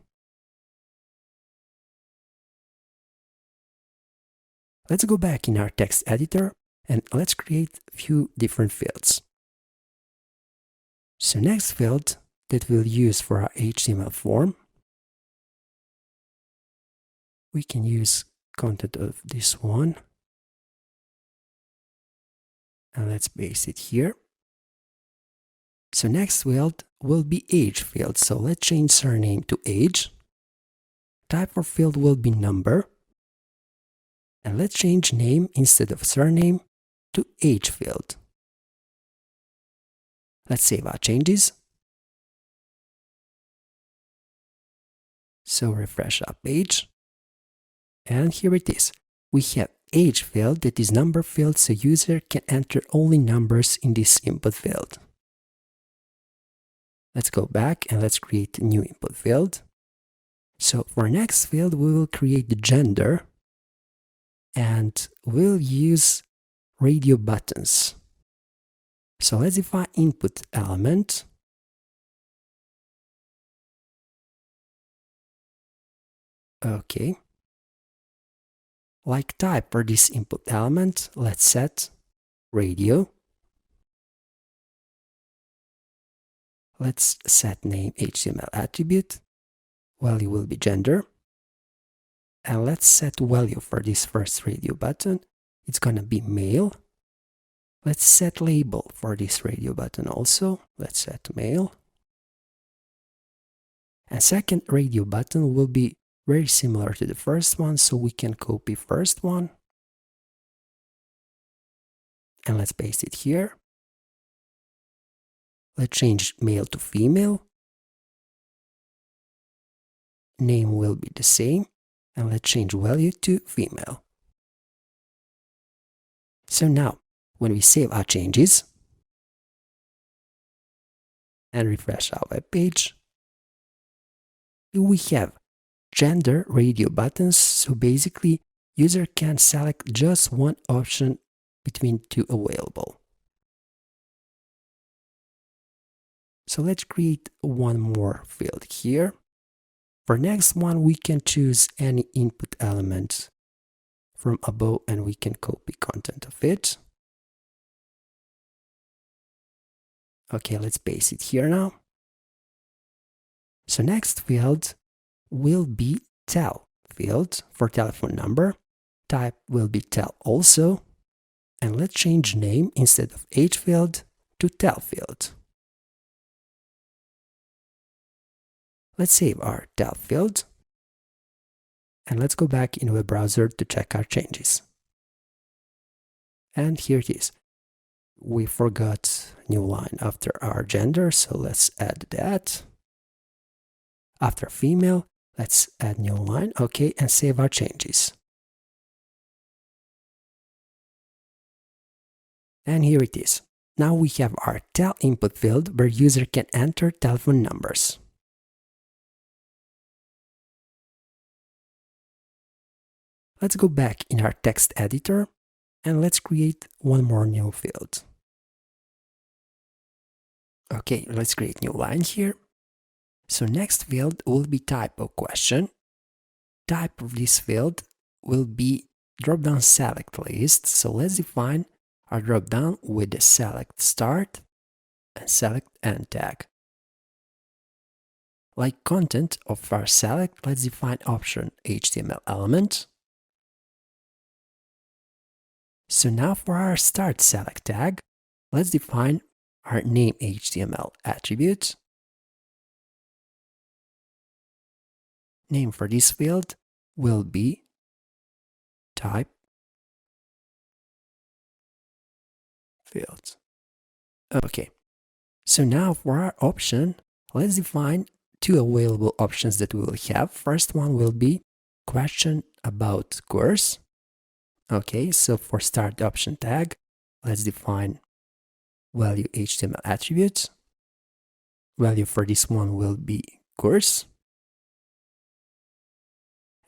Let's go back in our text editor and let's create a few different fields. So next field that we'll use for our HTML form, we can use content of this one. And let's paste it here. So next field will be age field. So let's change surname to age. Type for field will be number. And let's change name instead of surname to age field. Let's save our changes. So refresh our page. And here it is. We have age field that is number field, so user can enter only numbers in this input field. Let's go back and let's create a new input field. So for next field, we will create the gender and we'll use radio buttons. So let's define input element. Okay. Like type for this input element, let's set radio. Let's set name HTML attribute. Value will be gender. And let's set value for this first radio button. It's gonna be male. Let's set label for this radio button also. Let's set male. And second radio button will be very similar to the first one, so we can copy first one. And let's paste it here. Let's change male to female. Name will be the same. And let's change value to female. So now, when we save our changes and refresh our web page, we have gender radio buttons, so basically user can select just one option between two available. So let's create one more field here. For next one, we can choose any input element from above and we can copy content of it. Okay, let's paste it here now. So next field will be tel field for telephone number. Type will be tel also. And let's change name instead of age field to tel field. Let's save our tel field. And let's go back in web browser to check our changes. And here it is. We forgot new line after our gender, so let's add that. After female, let's add new line, okay, and save our changes. And here it is. Now we have our tel input field where user can enter telephone numbers. Let's go back in our text editor and let's create one more new field. Okay, let's create new line here. So next field will be type of question. Type of this field will be drop-down select list. So let's define our drop-down with the select start and select end tag. Like content of our select, let's define option HTML element. So now for our start select tag, let's define our name HTML attribute. Name for this field will be type fields. Okay, so now for our option, let's define two available options that we will have. First one will be question about course. Okay, so for start option tag, let's define value HTML attributes. Value for this one will be course.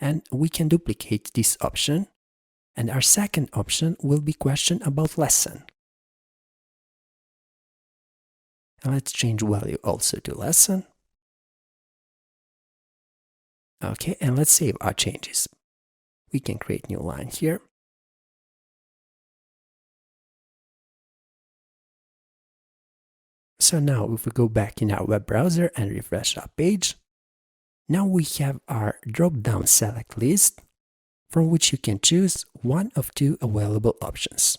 And we can duplicate this option. And our second option will be question about lesson. And let's change value also to lesson. Okay, and let's save our changes. We can create new line here. So now if we go back in our web browser and refresh our page, now we have our drop-down select list from which you can choose one of two available options.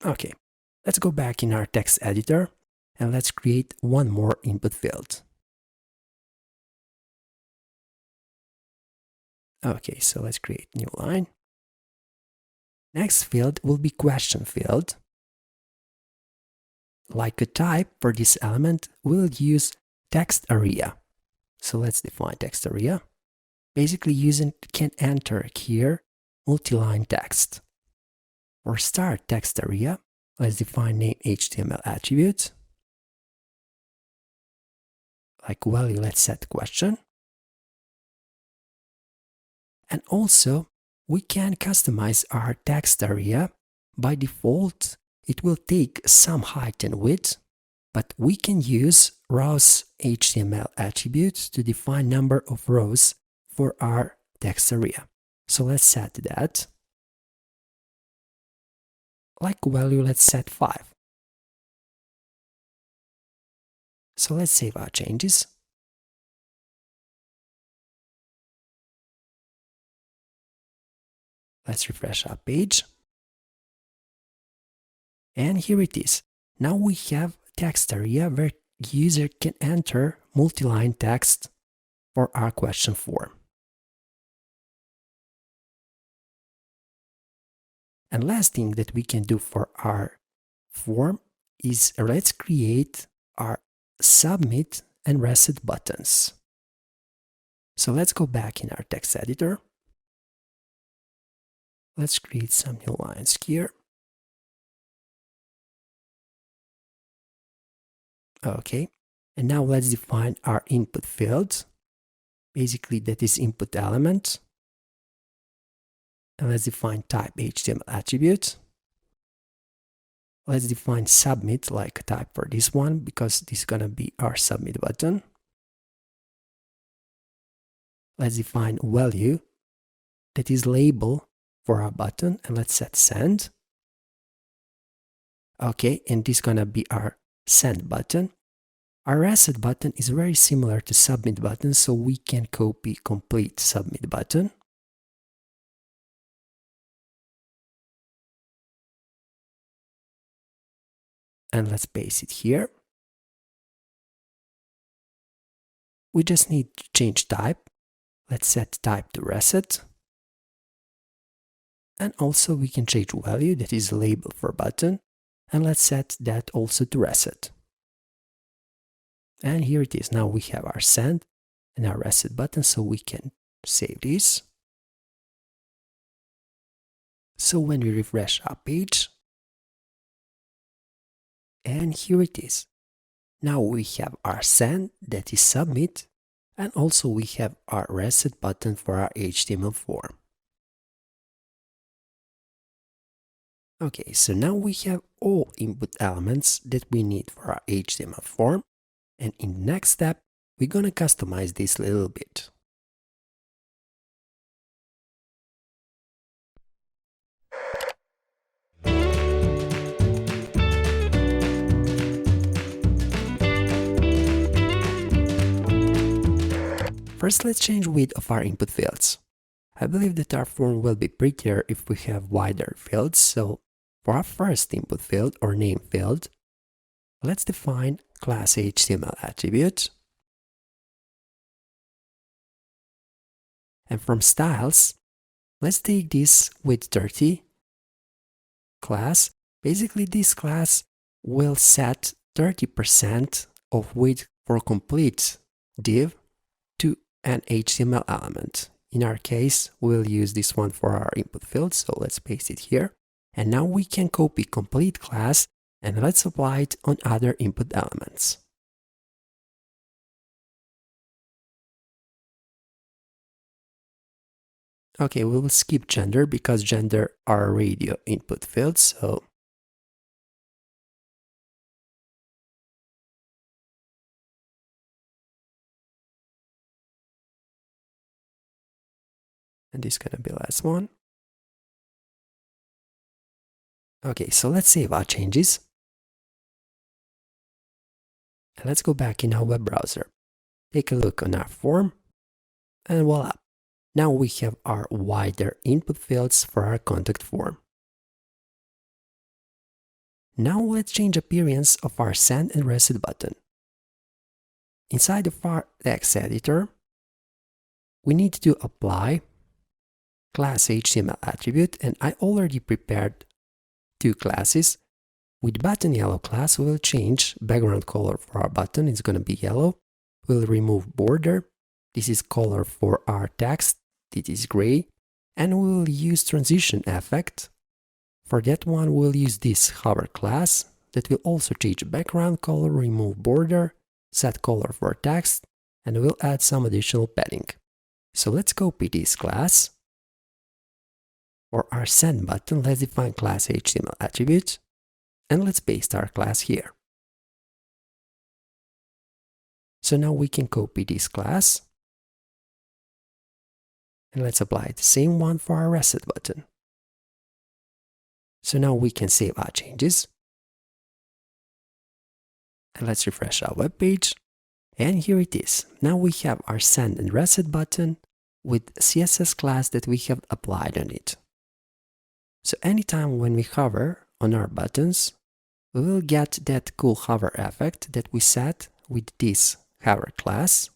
Okay, let's go back in our text editor and let's create one more input field. Okay, so let's create new line. Next field will be question field. Like a type for this element, we'll use text area. So let's define text area. Basically, user can enter here multi-line text. For start text area, let's define name HTML attribute. Like value, let's set question. And also, we can customize our text area. By default, it will take some height and width, but we can use rows HTML attribute to define number of rows for our text area. So let's set that. Like value, let's set 5. So let's save our changes. Let's refresh our page. And here it is. Now we have text area where user can enter multi-line text for our question form. And last thing that we can do for our form is let's create our submit and reset buttons. So let's go back in our text editor. Let's create some new lines here. Okay, And now let's define our input field. Basically, that is input element. And let's define type HTML attribute. Let's define submit like a type for this one, because this is gonna be our submit button. Let's define value, that is label for our button, and let's set send. Okay, and this is gonna be our send button. Our reset button is very similar to submit button, so we can copy complete submit button. And let's paste it here. We just need to change type. Let's set type to reset. And also we can change value, that is label for button. And let's set that also to reset. And here it is. Now we have our send and our reset button, so we can save this. So when we refresh our page, and here it is. Now we have our send, that is submit, and also we have our reset button for our HTML form. Okay, so now we have all input elements that we need for our HTML form, and in the next step, we're gonna customize this a little bit. First, let's change width of our input fields. I believe that our form will be prettier if we have wider fields, so for our first input field or name field, let's define class HTML attribute. And from styles, let's take this width 30 class. Basically, this class will set 30% of width for complete div to an HTML element. In our case, we'll use this one for our input field, so let's paste it here. And now we can copy complete class and let's apply it on other input elements. Okay, we will skip gender because gender are radio input fields, so and this is gonna be the last one. Okay, so let's save our changes. And let's go back in our web browser. Take a look on our form, and voila! Now we have our wider input fields for our contact form. Now let's change appearance of our send and reset button. Inside of our text editor, we need to apply class HTML attribute, and I already prepared two classes. With button yellow class, we'll change background color for our button, it's going to be yellow. We'll remove border, this is color for our text, it is gray, and we'll use transition effect. For that one, we'll use this hover class that will also change background color, remove border, set color for text, and we'll add some additional padding. So let's copy this class. For our send button, let's define class HTML attribute, and let's paste our class here. So now we can copy this class, and let's apply the same one for our reset button. So now we can save our changes, and let's refresh our web page, and here it is. Now we have our send and reset button with CSS class that we have applied on it. So anytime when we hover on our buttons, we will get that cool hover effect that we set with this hover class.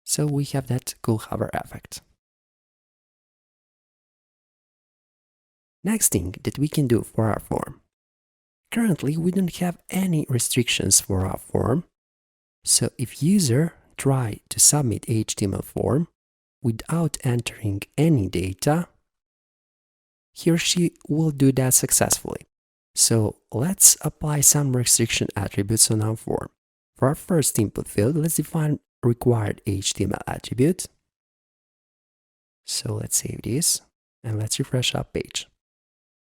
So we have that cool hover effect. Next thing that we can do for our form. Currently, we don't have any restrictions for our form. So if user try to submit HTML form without entering any data, he or she will do that successfully. So let's apply some restriction attributes on our form. For our first input field, let's define required HTML attribute. So let's save this and let's refresh our page.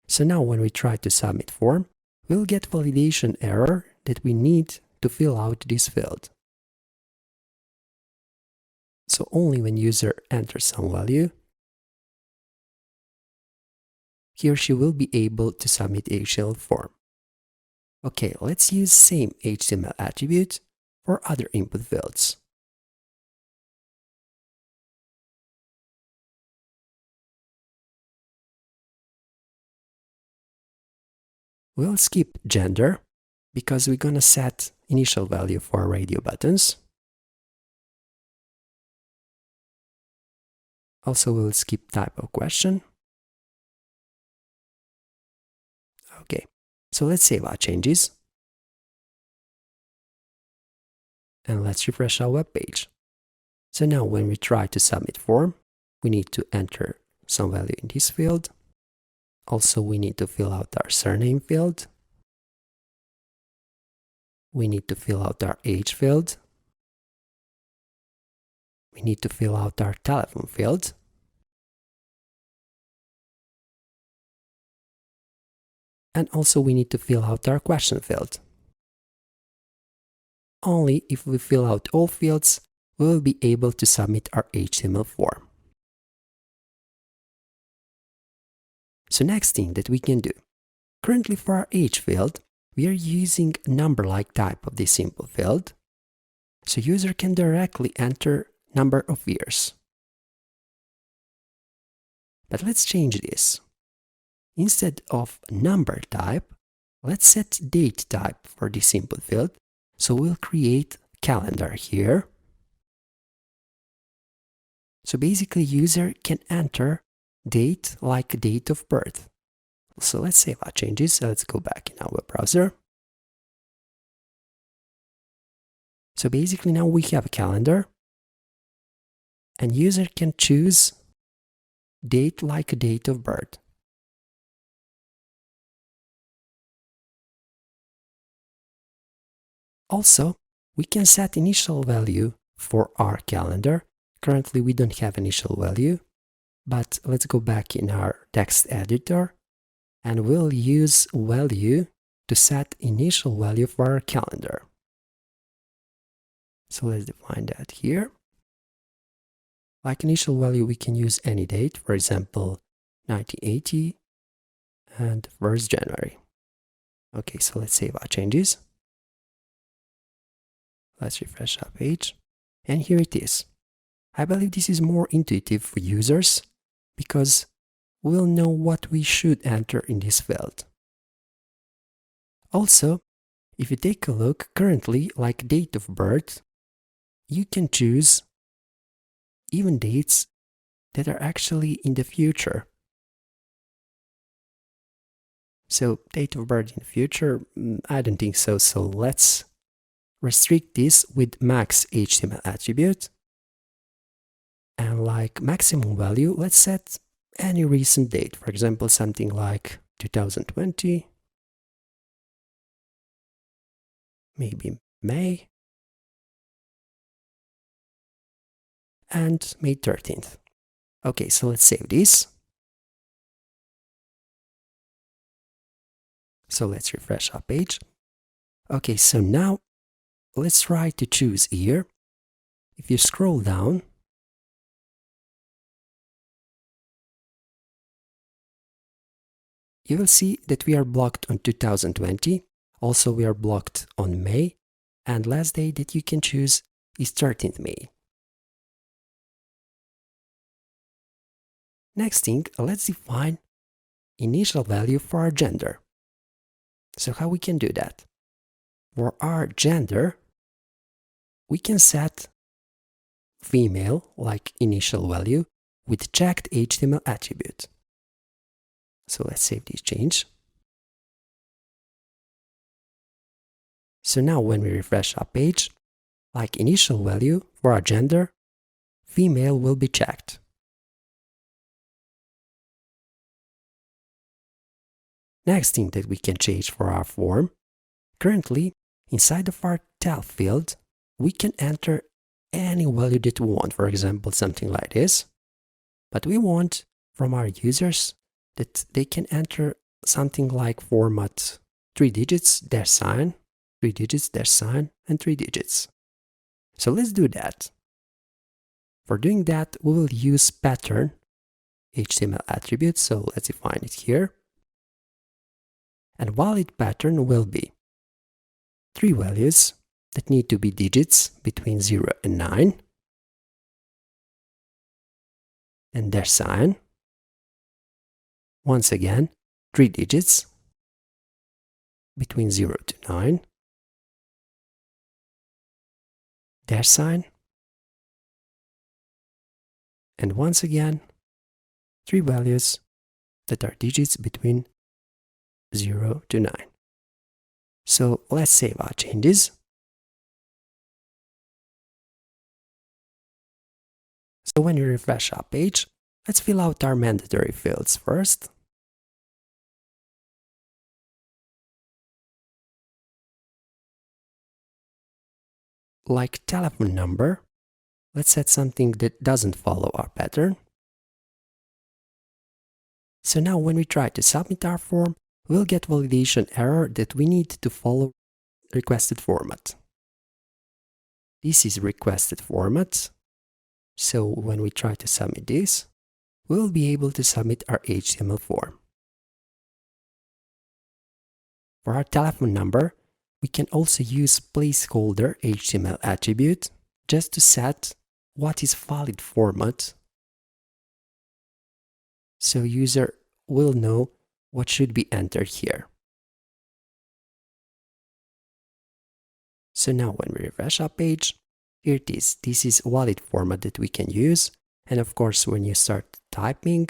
So now when we try to submit form, we'll get validation error that we need to fill out this field. So only when user enters some value, he or she will be able to submit HTML form. Okay, let's use same HTML attribute for other input fields. We'll skip gender because we're gonna set initial value for radio buttons. Also, we'll skip type of question. Okay, so let's save our changes. And let's refresh our web page. So now when we try to submit form, we need to enter some value in this field. Also, we need to fill out our surname field. We need to fill out our age field. We need to fill out our telephone field. And also we need to fill out our question field. Only if we fill out all fields, we will be able to submit our HTML form. So next thing that we can do. Currently for our age field, we are using a number-like type of this simple field. So user can directly enter number of years. But let's change this. Instead of number type, let's set date type for this simple field. So we'll create calendar here. So basically user can enter date like date of birth. So let's save our changes. So let's go back in our web browser. So basically now we have a calendar and user can choose date like date of birth. Also, we can set initial value for our calendar. Currently, we don't have initial value, but let's go back in our text editor and we'll use value to set initial value for our calendar. So let's define that here. Like initial value, we can use any date, for example, 1980 and 1st January. Okay, so let's save our changes. Let's refresh our page. And here it is. I believe this is more intuitive for users because we'll know what we should enter in this field. Also, if you take a look, currently, like date of birth, you can choose even dates that are actually in the future. So date of birth in the future, I don't think so. So let's restrict this with max HTML attribute. And like maximum value, let's set any recent date. For example, something like 2020, maybe May, and May 13th. Okay, so let's save this. So let's refresh our page. Okay, so now let's try to choose year. If you scroll down, you will see that we are blocked on 2020. Also, we are blocked on May. And last day that you can choose is 13th May. Next thing, let's define initial value for our gender. So how we can do that? For our gender, we can set female like initial value with checked HTML attribute. So let's save this change. So now when we refresh our page, like initial value for our gender, female will be checked. Next thing that we can change for our form, currently, inside of our tel field, we can enter any value that we want, for example, something like this. But we want from our users that they can enter something like format 3 digits, dash sign, 3 digits, dash sign, and 3 digits. So let's do that. For doing that, we will use pattern HTML attribute. So let's define it here. And valid pattern will be 3 values that need to be digits between 0 and 9, and dash sign. Once again, 3 digits between 0 to 9, dash sign, and once again, 3 values that are digits between 0 to 9. So let's save our changes. So when we refresh our page, let's fill out our mandatory fields first. Like telephone number, let's set something that doesn't follow our pattern. So now when we try to submit our form, we'll get validation error that we need to follow requested format. This is requested format. So when we try to submit this, we'll be able to submit our HTML form. For our telephone number, we can also use placeholder HTML attribute just to set what is valid format, so user will know what should be entered here. So now when we refresh our page, here it is. This is valid format that we can use. And of course, when you start typing,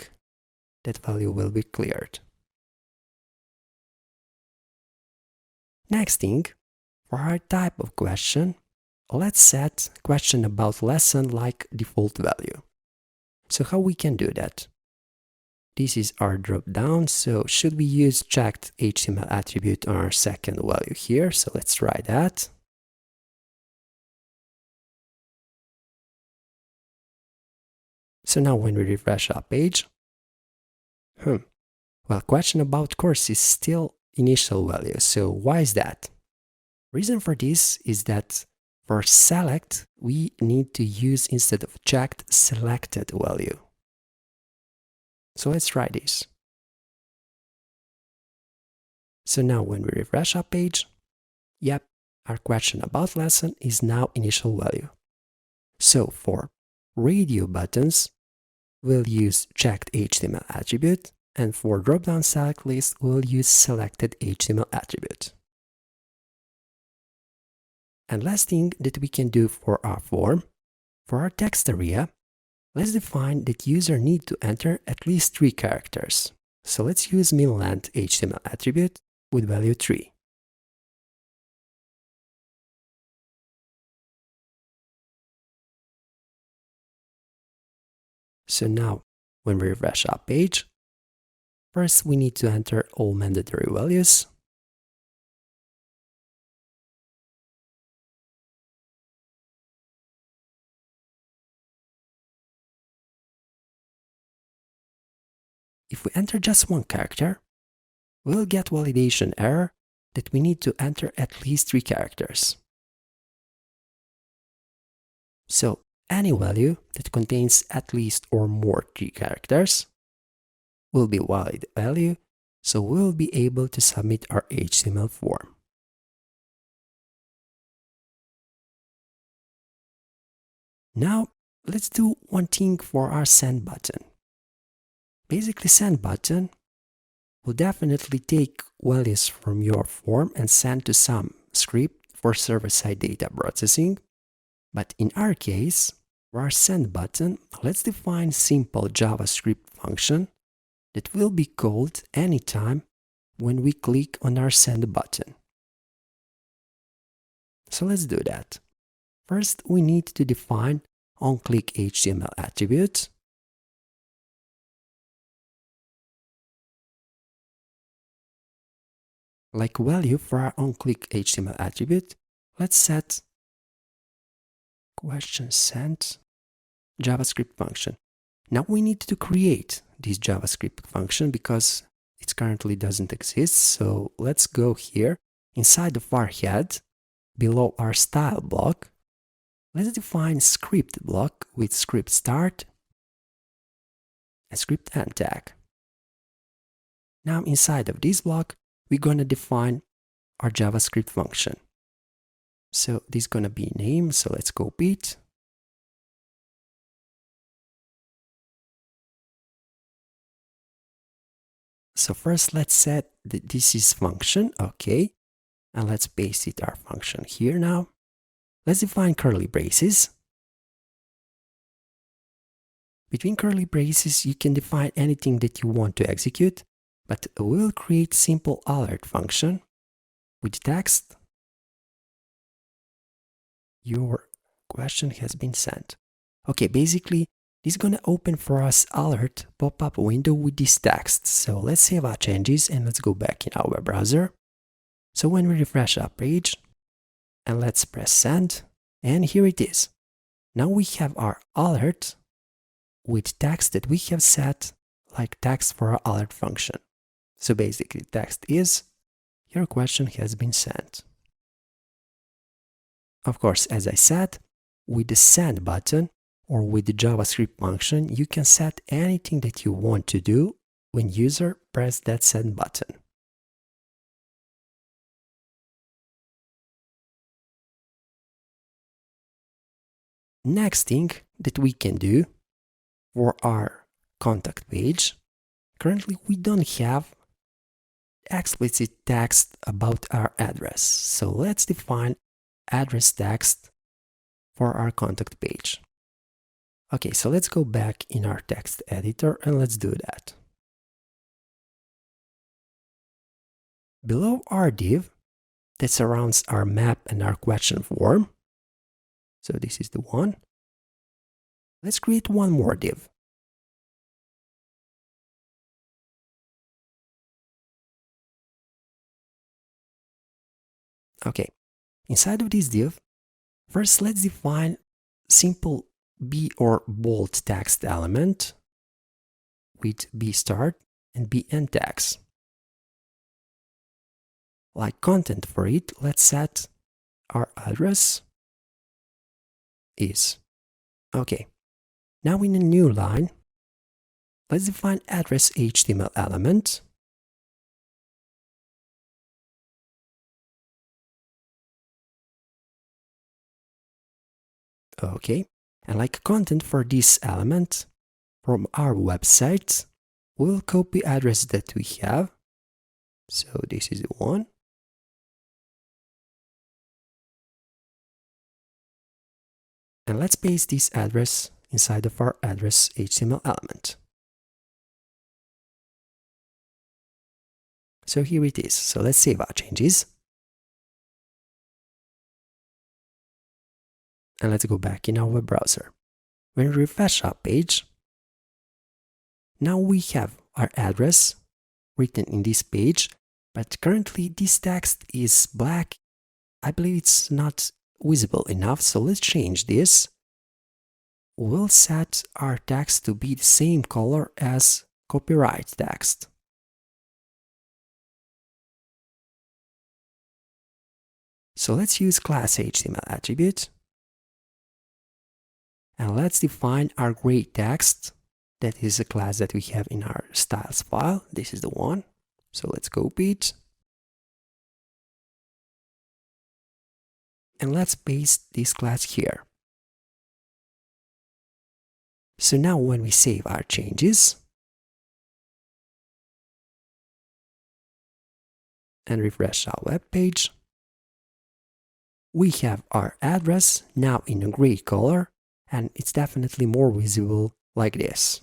that value will be cleared. Next thing, for our type of question, let's set question about lesson like default value. So how we can do that? This is our drop down. So should we use checked HTML attribute on our second value here? So let's try that. So now when we refresh our page, well, question about course is still initial value. So why is that? Reason for this is that for select, we need to use, instead of checked, selected value. So let's try this. So now when we refresh our page, yep, our question about lesson is now initial value. So for radio buttons, we'll use checked HTML attribute, and for drop-down select list, we'll use selected HTML attribute. And last thing that we can do for our form, for our text area, let's define that user need to enter at least 3 characters. So let's use min-length HTML attribute with value 3. So now, when we refresh our page, first we need to enter all mandatory values. If we enter just 1 character, we'll get validation error that we need to enter at least 3 characters. So any value that contains at least or more 3 characters will be valid value, so we'll be able to submit our HTML form. Now, let's do one thing for our send button. Basically, send button will definitely take values from your form and send to some script for server-side data processing. But in our case, for our send button, let's define simple JavaScript function that will be called anytime when we click on our send button. So let's do that. First, we need to define onClick HTML attribute. Like value for our onClick HTML attribute, let's set question sent JavaScript function. Now we need to create this JavaScript function because it currently doesn't exist. So let's go here inside of our head, below our style block. Let's define script block with script start and script end tag. Now inside of this block, we're going to define our JavaScript function. So this is going to be name. So let's copy it. So first let's set this is function, okay, and let's paste it our function here now. Let's define curly braces. Between curly braces you can define anything that you want to execute, but we'll create simple alert function with text. Your question has been sent. Okay, basically this is going to open for us alert pop-up window with this text. So let's save our changes and let's go back in our web browser. So when we refresh our page and let's press send, and here it is. Now we have our alert with text that we have set like text for our alert function. So basically text is your question has been sent. Of course, as I said, with the send button or with the JavaScript function, you can set anything that you want to do when user press that send button. Next thing that we can do for our contact page, currently we don't have explicit text about our address. So let's define address text for our contact page. Okay, so let's go back in our text editor and let's do that. Below our div that surrounds our map and our question form, so this is the one, let's create one more div. Okay, inside of this div, first let's define simple B or bold text element with B start and B end tags. Like content for it, let's set our address is. Okay, now in a new line, let's define address HTML element. Okay, and like content for this element from our website, we'll copy address that we have. So this is the one. And let's paste this address inside of our address HTML element. So here it is. So let's save our changes. And let's go back in our web browser. When we refresh our page, now we have our address written in this page, but currently this text is black. I believe it's not visible enough, so let's change this. We'll set our text to be the same color as copyright text. So let's use class HTML attribute. And let's define our gray text. That is a class that we have in our styles file. This is the one. So let's copy it. And let's paste this class here. So now when we save our changes and refresh our web page, we have our address now in a gray color, and it's definitely more visible like this.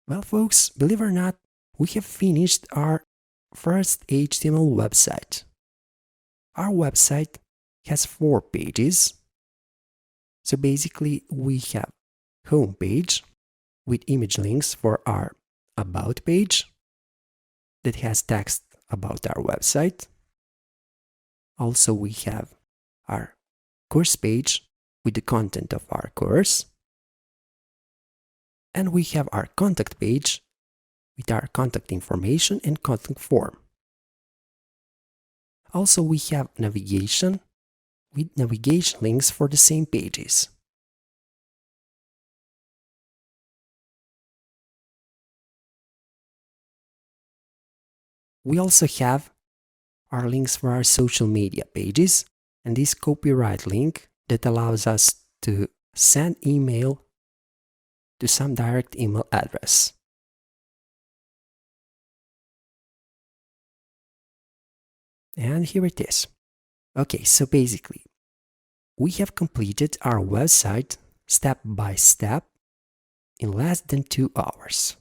Well, folks, believe it or not, we have finished our first HTML website. Our website has 4 pages. So basically, we have home page with image links for our About page that has text about our website. Also, we have our course page with the content of our course. And we have our contact page with our contact information and contact form. Also, we have navigation with navigation links for the same pages. We also have our links for our social media pages and this copyright link that allows us to send email to some direct email address. And here it is. Okay, so basically, we have completed our website step by step in less than 2 hours.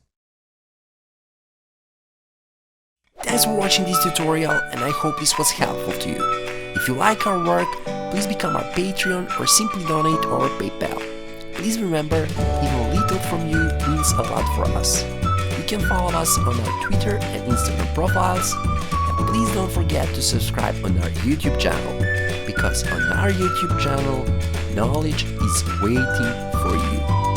Thanks for watching this tutorial, and I hope this was helpful to you. If you like our work, please become our Patreon or simply donate or PayPal. Please remember, even a little from you means a lot for us. You can follow us on our Twitter and Instagram profiles, and please don't forget to subscribe on our YouTube channel, because on our YouTube channel, knowledge is waiting for you.